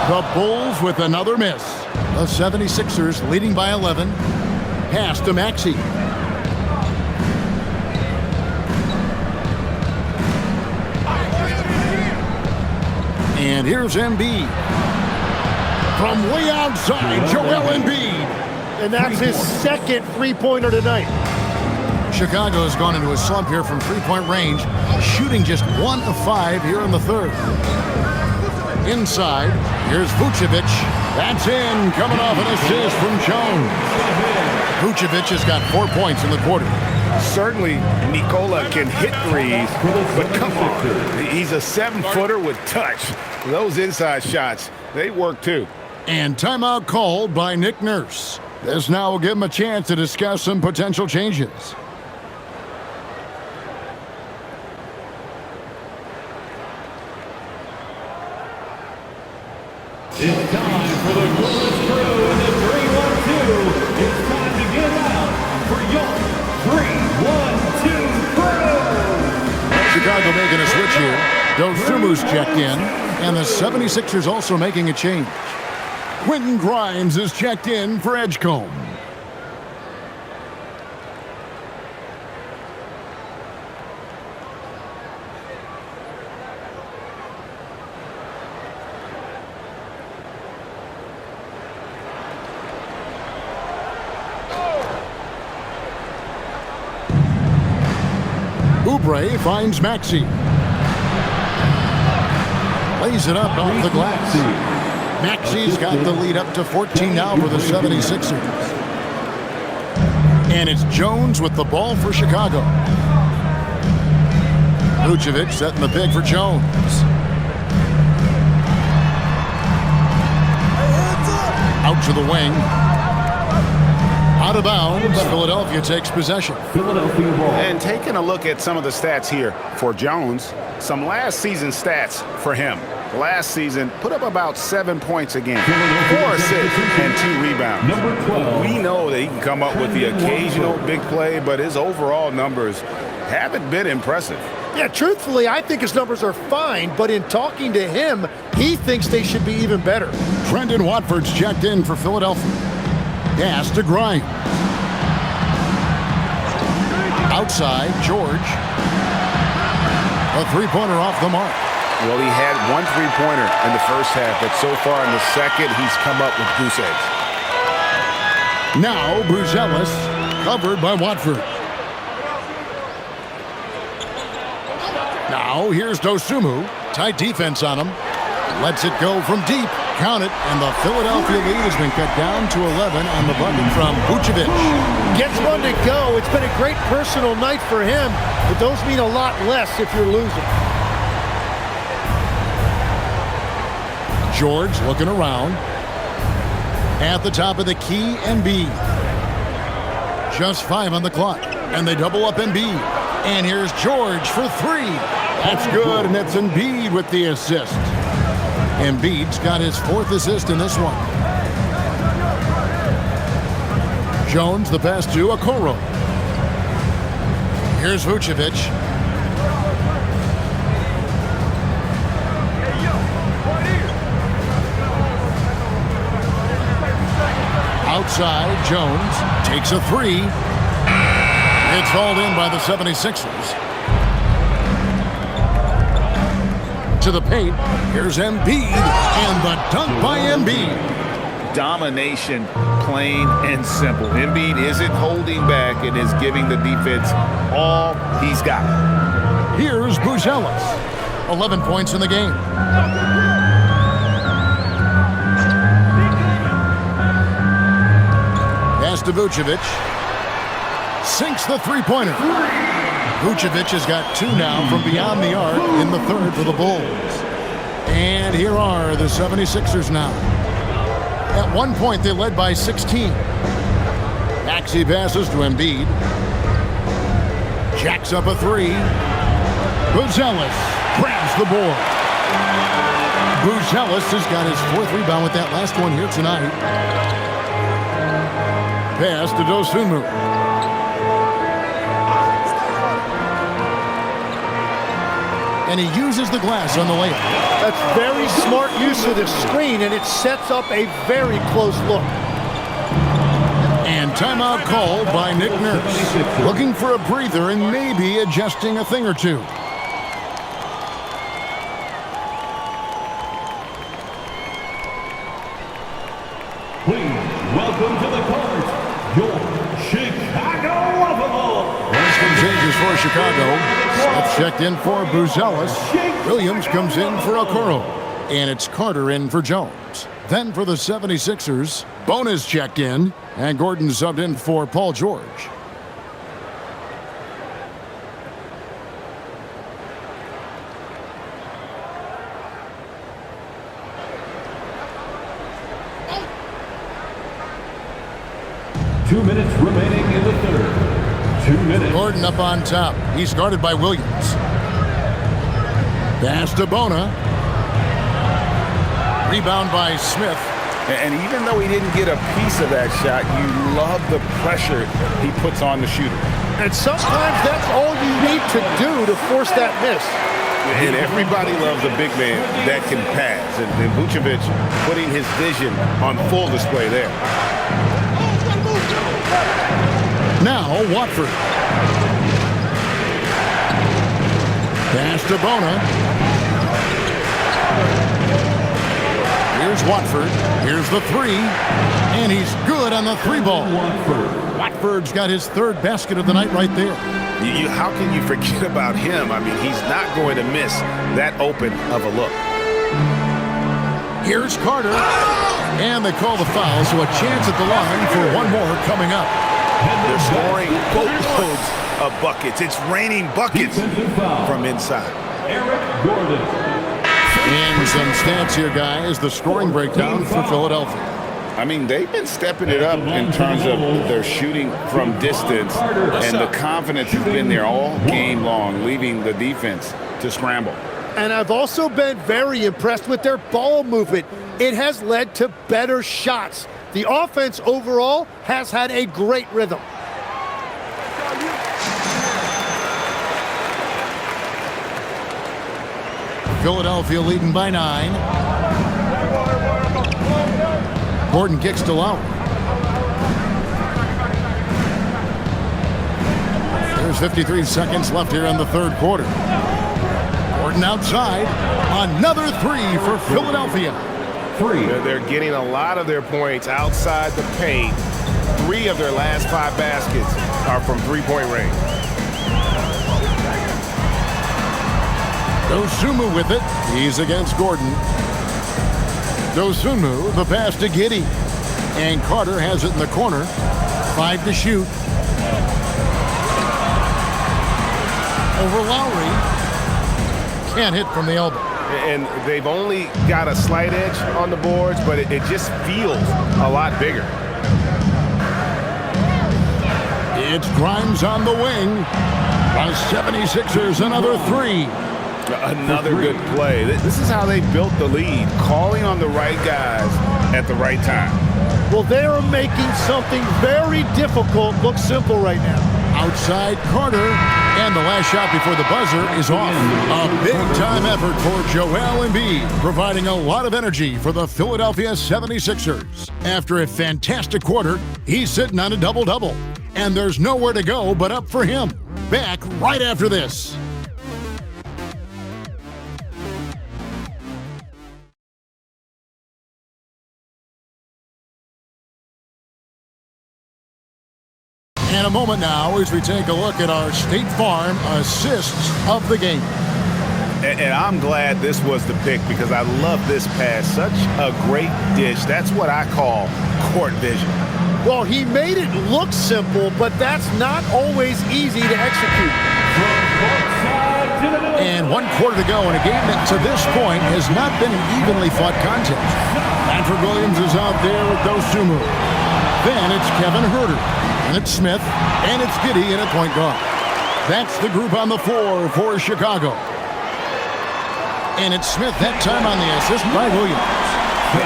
The Bulls with another miss. The 76ers leading by 11. Pass to Maxey. And here's Embiid. From way outside, Joel Embiid. And that's his 2nd 3-pointer tonight. Chicago has gone into a slump here from 3-point range, shooting just 1 of 5 here in the 3rd. Inside, here's Vucevic. That's in, coming off an assist from Jones. Vucevic has got 4 points in the quarter. Certainly, Nikola can hit threes, but come on. He's a 7-footer with touch. Those inside shots, they work too. And timeout called by Nick Nurse. This now will give him a chance to discuss some potential changes. It's time for the Gorgeous Crew in the 3-1-2. It's time to get out for your 3-1-2 crew. Chicago making a switch here. Dosumu's checked in, and the 76ers also making a change. Quentin Grimes is checked in for Edgecombe. Oubre finds Maxey. Lays it up off the glass. Maxey's got the lead up to 14 now for the 76ers. And it's Jones with the ball for Chicago. Vucevic setting the pick for Jones. Out to the wing. Out of bounds, Philadelphia takes possession. Philadelphia ball. And taking a look at some of the stats here for Jones, some last season stats for him. Last season, put up about 7 points a game, 4 assists, and 2 rebounds. Number 12. We know that he can come up with the occasional big play, but his overall numbers haven't been impressive. Yeah, truthfully, I think his numbers are fine, but in talking to him, he thinks they should be even better. Trendon Watford's checked in for Philadelphia. Pass to Grimes. Outside, George. A three-pointer off the mark. Well, he had 1 3-pointer in the first half, but so far in the second, he's come up with goose eggs. Now, Buzelis, covered by Watford. Now, here's Dosunmu. Tight defense on him. Lets it go from deep. Count it, and the Philadelphia lead has been cut down to 11 on the bucket from Vucevic. Gets one to go. It's been a great personal night for him, but those mean a lot less if you're losing. George looking around. At the top of the key, Embiid. Just 5 on the clock, and they double up Embiid. And here's George for 3. That's good, and it's Embiid with the assist. Embiid's got his 4th assist in this one. Jones, the pass to Okoro. Here's Vucevic. Outside, Jones takes a 3. It's hauled in by the 76ers. To the paint. Here's Embiid, and the dunk by Embiid. Domination, plain and simple. Embiid isn't holding back and is giving the defense all he's got. Here's Buzelis. 11 points in the game. Pass to Vucevic. Sinks the three-pointer. Vucevic has got 2 now from beyond the arc in the third for the Bulls. And here are the 76ers now. At one point, they led by 16. Maxey passes to Embiid. Jacks up a 3. Buzelis grabs the board. Buzelis has got his 4th rebound with that last one here tonight. Pass to Dosunmu. And he uses the glass on the layup. That's very smart use of the screen, and it sets up a very close look. And timeout called by Nick Nurse. Looking for a breather and maybe adjusting a thing or two. Please welcome to the court, your Chicago Lovable. Winston changes for Chicago. Smith checked in for Buzelis. Williams comes in for Okoro. And it's Carter in for Jones. Then for the 76ers, Bonus checked in. And Gordon subbed in for Paul George. Two minutes remaining in the third. 2 minutes. Gordon up on top. He's guarded by Williams. Pass to Bona. Rebound by Smith. And even though he didn't get a piece of that shot, you love the pressure he puts on the shooter. And sometimes that's all you need to do to force that miss. And everybody loves a big man that can pass. And Vucevic putting his vision on full display there. Now Watford. Pass to Bona. Here's Watford. Here's the 3. And he's good on the 3 ball. Watford's got his 3rd basket of the night right there. How can you forget about him? I mean, he's not going to miss that open of a look. Here's Carter. And they call the foul, so a chance at the line for one more coming up. They're scoring boatloads of buckets. It's raining buckets from inside. Eric Gordon. And some stats here, guys. The scoring breakdown for Philadelphia. I mean, they've been stepping it up in terms of their shooting from distance, and the confidence has been there all game long, leaving the defense to scramble. And I've also been very impressed with their ball movement. It has led to better shots. The offense overall has had a great rhythm. Philadelphia leading by 9. Gordon kicks to Lowry. There's 53 seconds left here in the third quarter. Gordon outside. Another three for Philadelphia. They're getting a lot of their points outside the paint. 3 of their last 5 baskets are from three-point range. Dosunmu with it. He's against Gordon. Dosunmu, the pass to Giddey. And Carter has it in the corner. 5 to shoot. Over Lowry. Can't hit from the elbow. And they've only got a slight edge on the boards, but it just feels a lot bigger. It's Grimes on the wing. The 76ers, another 3. Another good play. This is how they built the lead, calling on the right guys at the right time. Well, they are making something very difficult look simple right now. Outside Carter, and the last shot before the buzzer is off. A big-time effort for Joel Embiid, providing a lot of energy for the Philadelphia 76ers. After a fantastic quarter, he's sitting on a double-double, and there's nowhere to go but up for him. Back right after this. And a moment now as we take a look at our State Farm assists of the game. And I'm glad this was the pick because I love this pass. Such a great dish. That's what I call court vision. Well, he made it look simple, but that's not always easy to execute. And 1 quarter to go in a game that to this point has not been an evenly fought contest. Patrick Williams is out there with Dosunmu. Then it's Kevin Huerter. And it's Smith, and it's Giddey in at point guard. That's the group on the floor for Chicago. And it's Smith that time on the assist by Williams.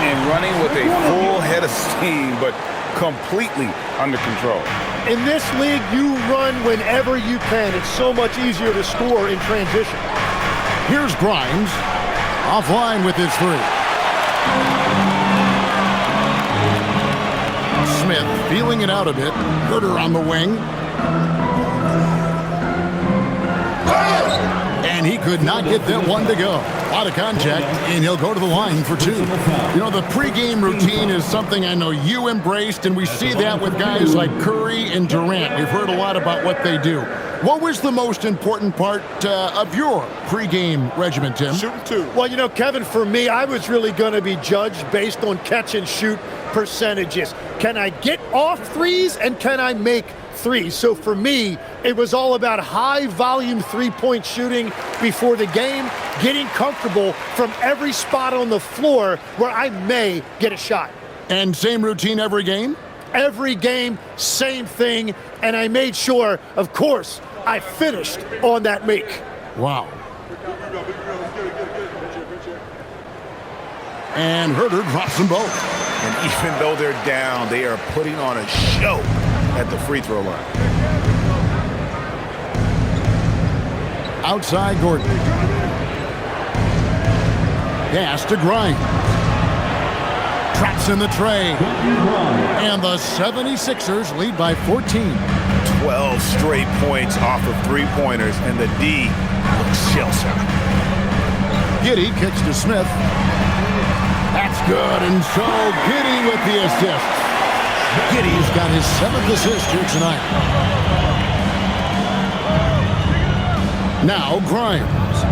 And running with a full head of steam, but completely under control. In this league, you run whenever you can. It's so much easier to score in transition. Here's Grimes, offline with his 3. Smith feeling it out a bit. Huerter on the wing. And he could not get that one to go. A lot of contact, and he'll go to the line for 2. You know, the pregame routine is something I know you embraced, and we see that with guys like Curry and Durant. We've heard a lot about what they do. What was the most important part of your pregame regimen, Tim? Shooting 2. Well, you know, Kevin, for me, I was really going to be judged based on catch and shoot percentages. Can I get off threes and can I make threes? So for me, it was all about high volume 3-point shooting before the game, getting comfortable from every spot on the floor where I may get a shot. And same routine every game? Every game, same thing. And I made sure, of course, I finished on that make. Wow. And Huerter drops them both. And even though they're down, they are putting on a show at the free throw line. Outside Gordon. Pass to Grimes. Traps in the tray. And the 76ers lead by 14. 12 straight points off of three-pointers, and the D looks shell-shocked. Giddey kicks to Smith. That's good, and so Giddey with the assist. Giddey's got his 7th assist here tonight. Now Grimes.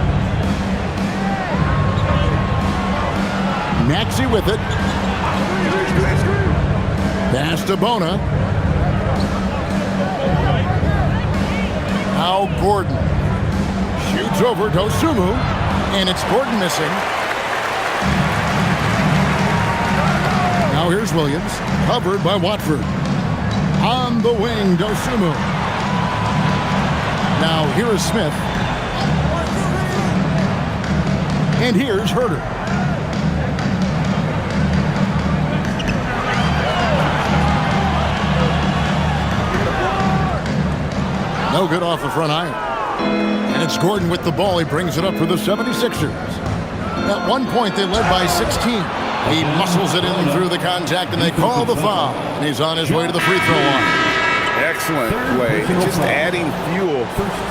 Maxey with it. Pass to Bona. Now Gordon. Shoots over Dosunmu, and it's Gordon missing. Now Now here's Williams, covered by Watford. On the wing, Dosunmu. Now here is Smith. And here's Herter. No good off the front iron. And it's Gordon with the ball. He brings it up for the 76ers. At one point, they led by 16. He muscles it in through the contact, and they call the foul. And he's on his way to the free throw line. Excellent play. Just adding fuel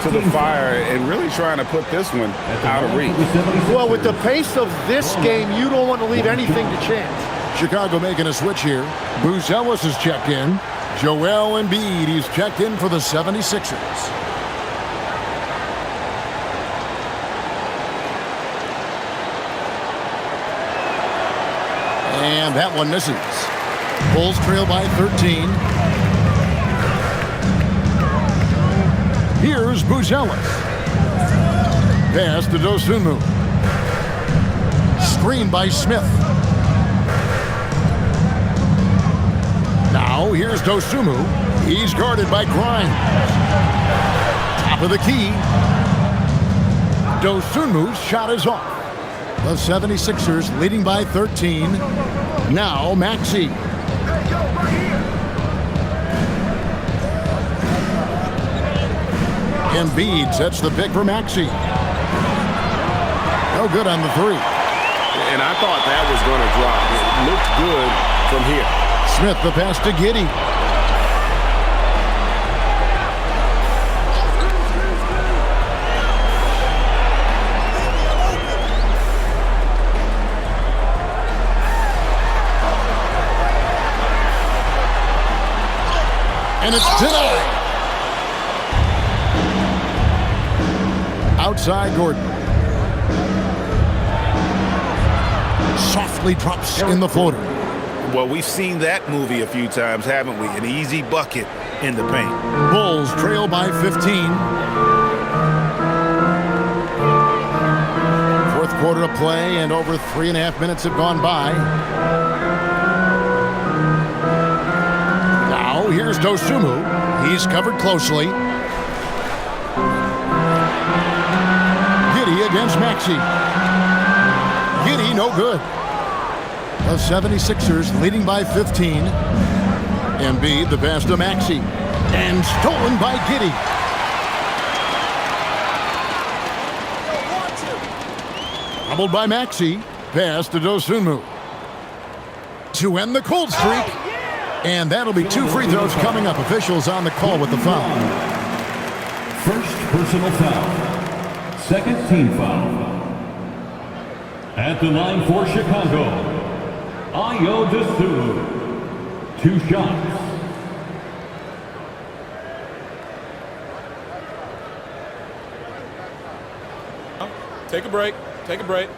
to the fire and really trying to put this one out of reach. Well, with the pace of this game, you don't want to leave anything to chance. Chicago making a switch here. Buzelis is checked in. Joel Embiid, he's checked in for the 76ers. And that one misses. Bulls trail by 13. Here's Buzelis. Pass to Dosunmu. Screen by Smith. Now here's Dosunmu. He's guarded by Grimes. Top of the key. Dosunmu's shot is off. The 76ers leading by 13. Now Maxey. Embiid sets the pick for Maxey. No good on the three. And I thought that was going to drop. It looked good from here. Smith the pass to Giddey. And it's denied. Outside Gordon. Softly drops in the floater. Well, we've seen that movie a few times, haven't we? An easy bucket in the paint. Bulls trail by 15. Fourth quarter of play, and over 3.5 minutes have gone by. Now here's Dosunmu. He's covered closely. Giddey against Maxey. Giddey no good. The 76ers leading by 15. Embiid the pass to Maxey. And stolen by Giddey. Doubled by Maxey. Pass to Dosunmu. To end the cold streak. And that'll be 2 free throws coming up. Officials on the call with the foul. First personal foul. Second team foul. At the line for Chicago, Ayo Dosunmu. 2 shots. Take a break. Take a break.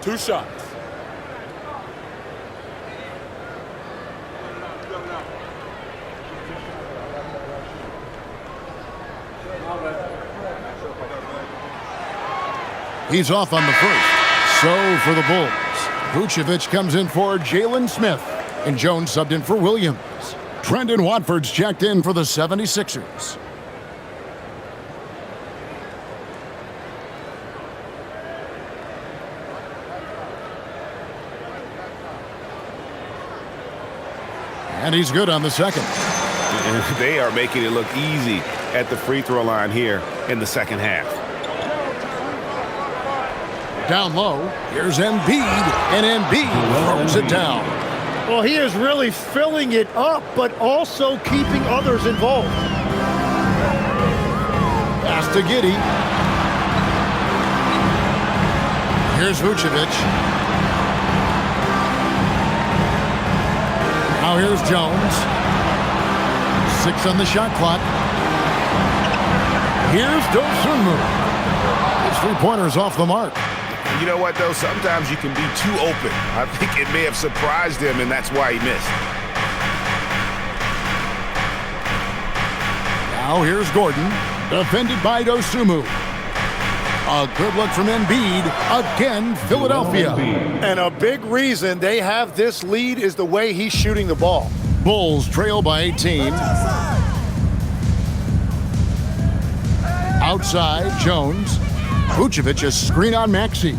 2 shots. He's off on the first. So for the Bulls, Vucevic comes in for Jalen Smith, and Jones subbed in for Williams. Trendon Watford's checked in for the 76ers. And he's good on the second. And they are making it look easy at the free throw line here in the second half. Down low, here's Embiid, and Embiid throws it down. Well, he is really filling it up, but also keeping others involved. Pass to Giddey. Here's Vucevic. Now here's Jones. 6 on the shot clock. Here's Dosunmu. His three-pointer's off the mark. You know what, though? Sometimes you can be too open. I think it may have surprised him, and that's why he missed. Now here's Gordon, defended by Dosunmu. A good look from Embiid. Again, Philadelphia. And a big reason they have this lead is the way he's shooting the ball. Bulls trail by 18. Outside, Jones. Vucevic, a screen on Maxey.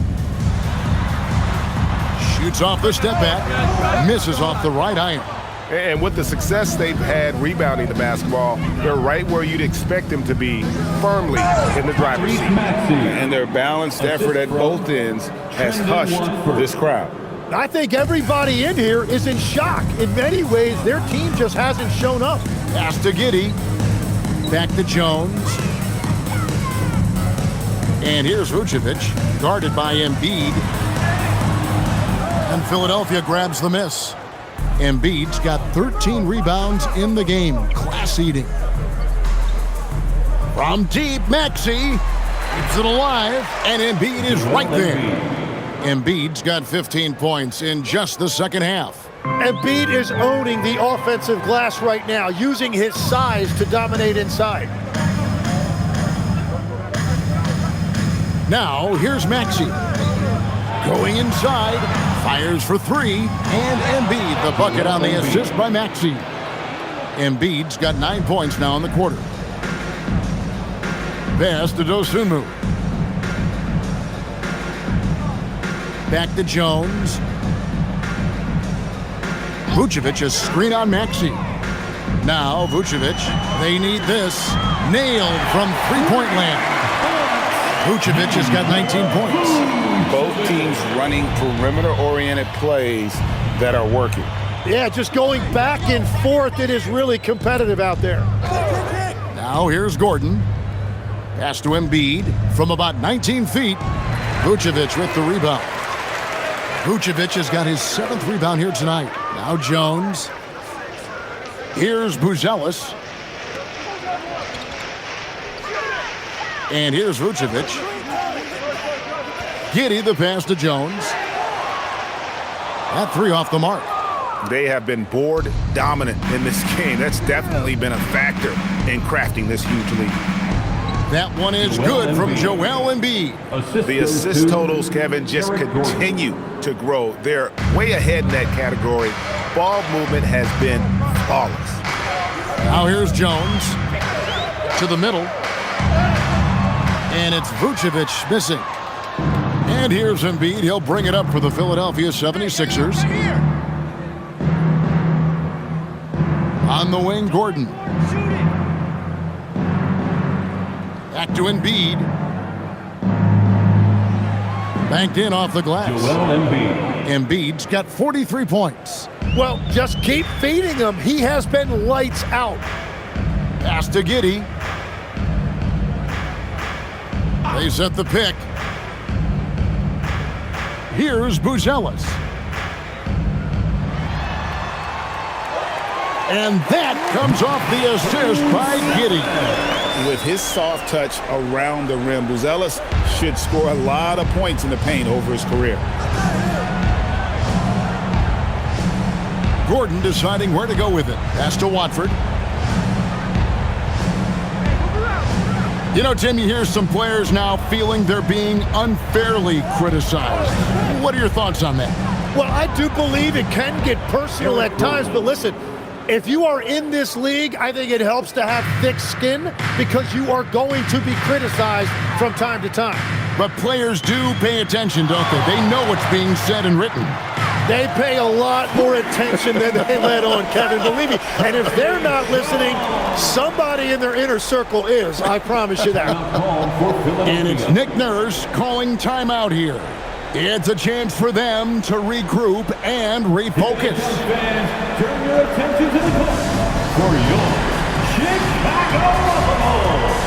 Shoots off the step back. Misses off the right iron. And with the success they've had rebounding the basketball, they're right where you'd expect them to be, firmly in the driver's seat. And their balanced effort at both ends has hushed this crowd. I think everybody in here is in shock. In many ways, their team just hasn't shown up. Pass to Giddey. Back to Jones. And here's Vucevic, guarded by Embiid. And Philadelphia grabs the miss. Embiid's got 13 rebounds in the game. Class eating. From deep, Maxey keeps it alive, and Embiid is right there. Embiid's got 15 points in just the second half. Embiid is owning the offensive glass right now, using his size to dominate inside. Now, here's Maxey. Going inside, fires for three, and Embiid the bucket on the assist by Maxey. Embiid's got 9 points now in the quarter. Pass to Dosunmu. Back to Jones. Vucevic, a screen on Maxey. Now Vucevic, they need this. Nailed from three-point land. Vucevic has got 19 points. Both teams running perimeter-oriented plays that are working. Yeah, just going back and forth. It is really competitive out there. Now here's Gordon. Pass to Embiid from about 19 feet. Vucevic with the rebound. Vucevic has got his 7th rebound here tonight. Now Jones. Here's Buzelis. And here's Vucevic. Giddey the pass to Jones. That three off the mark. They have been board dominant in this game. That's definitely been a factor in crafting this huge lead. That one is good from Joel Embiid. The assist totals, Kevin, just continue to grow. They're way ahead in that category. Ball movement has been flawless. Now here's Jones to the middle. And it's Vucevic missing. And here's Embiid. He'll bring it up for the Philadelphia 76ers. On the wing, Gordon. Back to Embiid. Banked in off the glass. Embiid's got 43 points. Well, just keep feeding him. He has been lights out. Pass to Giddey. They set the pick. Here's Buzelis. And that comes off the assist by Giddey. With his soft touch around the rim, Buzelis should score a lot of points in the paint over his career. Gordon deciding where to go with it. Pass to Watford. You know, Tim, you hear some players now feeling they're being unfairly criticized. What are your thoughts on that? Well, I do believe it can get personal at times, but listen, if you are in this league, I think it helps to have thick skin because you are going to be criticized from time to time. But players do pay attention, don't they? They know what's being said and written. They pay a lot more attention than they let on, Kevin, believe me. And if they're not listening, somebody in their inner circle is, I promise you that. And it's Nick Nurse calling timeout here. It's a chance for them to regroup and refocus. Fans, turn your attention to the court for your Chicago Bulls.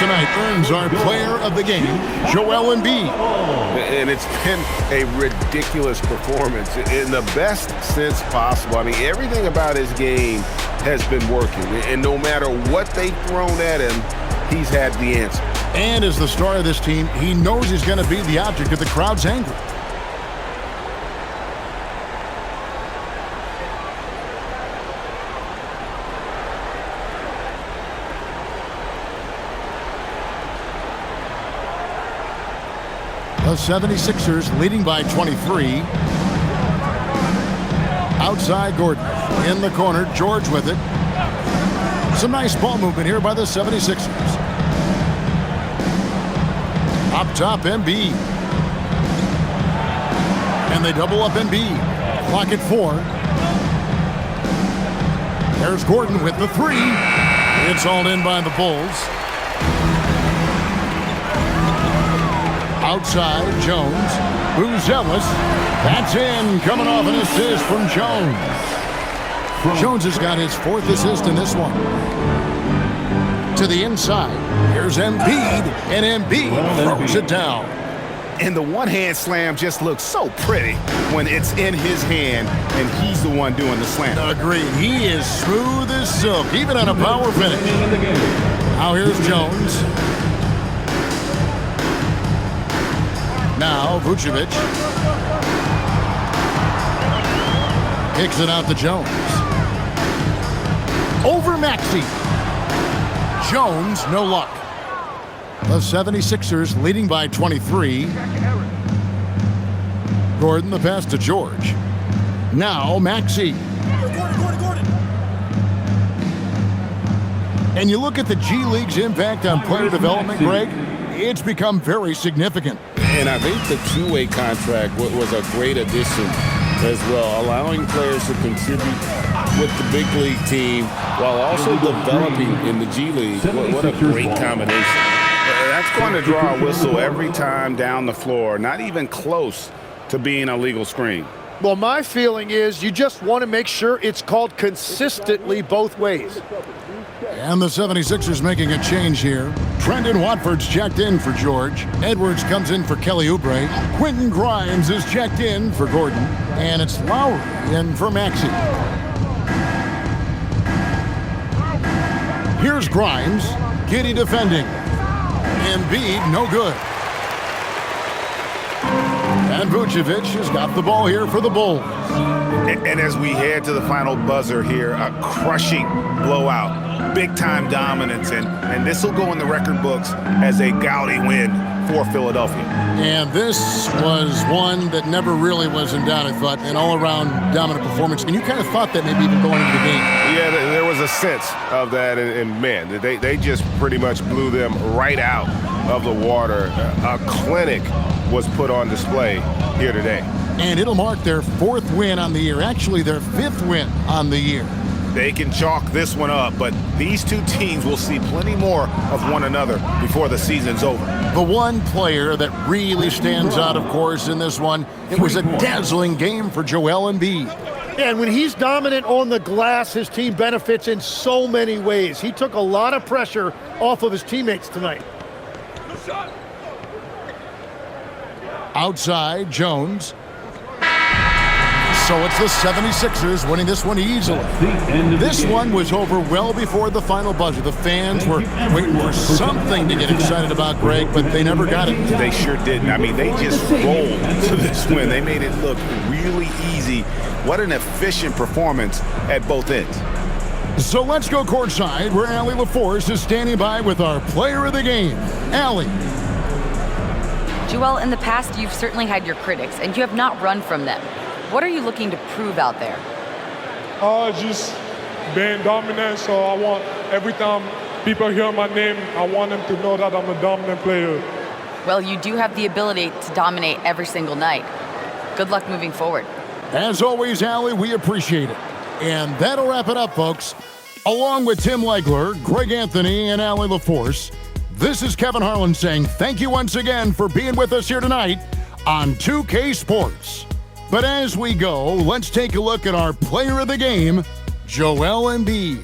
tonight earns our player of the game, Joel Embiid. And it's been a ridiculous performance in the best sense possible. I mean, everything about his game has been working. And no matter what they've thrown at him, he's had the answer. And as the star of this team, he knows he's going to be the object of the crowd's anger. The 76ers leading by 23. Outside Gordon. In the corner, George with it. Some nice ball movement here by the 76ers. Up top, Embiid. And they double up Embiid. Clock at 4. There's Gordon with the 3. It's all in by the Bulls. Outside, Jones. Who's jealous? That's in. Coming off an assist from Jones. Jones has got his 4th assist in this one. To the inside. Here's Embiid. And Embiid throws it down. And the one-hand slam just looks so pretty when it's in his hand and he's the one doing the slam. Agreed. He is smooth as silk, even on a power finish. Now here's Jones. Now, Vucevic kicks it out to Jones. Over Maxey. Jones, no luck. The 76ers leading by 23. Gordon, the pass to George. Now, Maxey. And you look at the G League's impact on player development, Greg, it's become very significant. And I think the two-way contract was a great addition as well, allowing players to contribute with the big league team while also developing in the G League. What a great combination. That's going to draw a whistle every time down the floor, not even close to being a legal screen. Well, my feeling is you just want to make sure it's called consistently both ways. And the 76ers making a change here. Trendon Watford's checked in for George. Edwards comes in for Kelly Oubre. Quentin Grimes is checked in for Gordon. And it's Lowry in for Maxey. Here's Grimes. Giddy defending. Embiid, no good. And Vucevic has got the ball here for the Bulls. And as we head to the final buzzer here, a crushing blowout. Big-time dominance, and this will go in the record books as a gaudy win for Philadelphia. And this was one that never really was in doubt, I thought, an all-around dominant performance. And you kind of thought that maybe even going into the game. Yeah, there was a sense of that, and man, they just pretty much blew them right out of the water. A clinic was put on display here today. And it'll mark their 4th win on the year, actually their 5th win on the year. They can chalk this one up, but these two teams will see plenty more of one another before the season's over. The one player that really stands out, of course, in this one, it was a dazzling game for Joel Embiid. And when he's dominant on the glass, his team benefits in so many ways. He took a lot of pressure off of his teammates tonight. Outside, Jones. So it's the 76ers winning this one easily. This one was over well before the final buzzer. The fans were waiting for something to get excited about, Greg, but they never got it. They sure didn't. I mean, they just rolled to this win. They made it look really easy. What an efficient performance at both ends. So let's go courtside where Allie LaForce is standing by with our player of the game. Allie. Joel, in the past, you've certainly had your critics, and you have not run from them. What are you looking to prove out there? Just being dominant, so I want every time people hear my name, I want them to know that I'm a dominant player. Well, you do have the ability to dominate every single night. Good luck moving forward. As always, Allie, we appreciate it. And that'll wrap it up, folks. Along with Tim Legler, Greg Anthony, and Allie LaForce, this is Kevin Harlan saying thank you once again for being with us here tonight on 2K Sports. But as we go, let's take a look at our player of the game, Joel Embiid.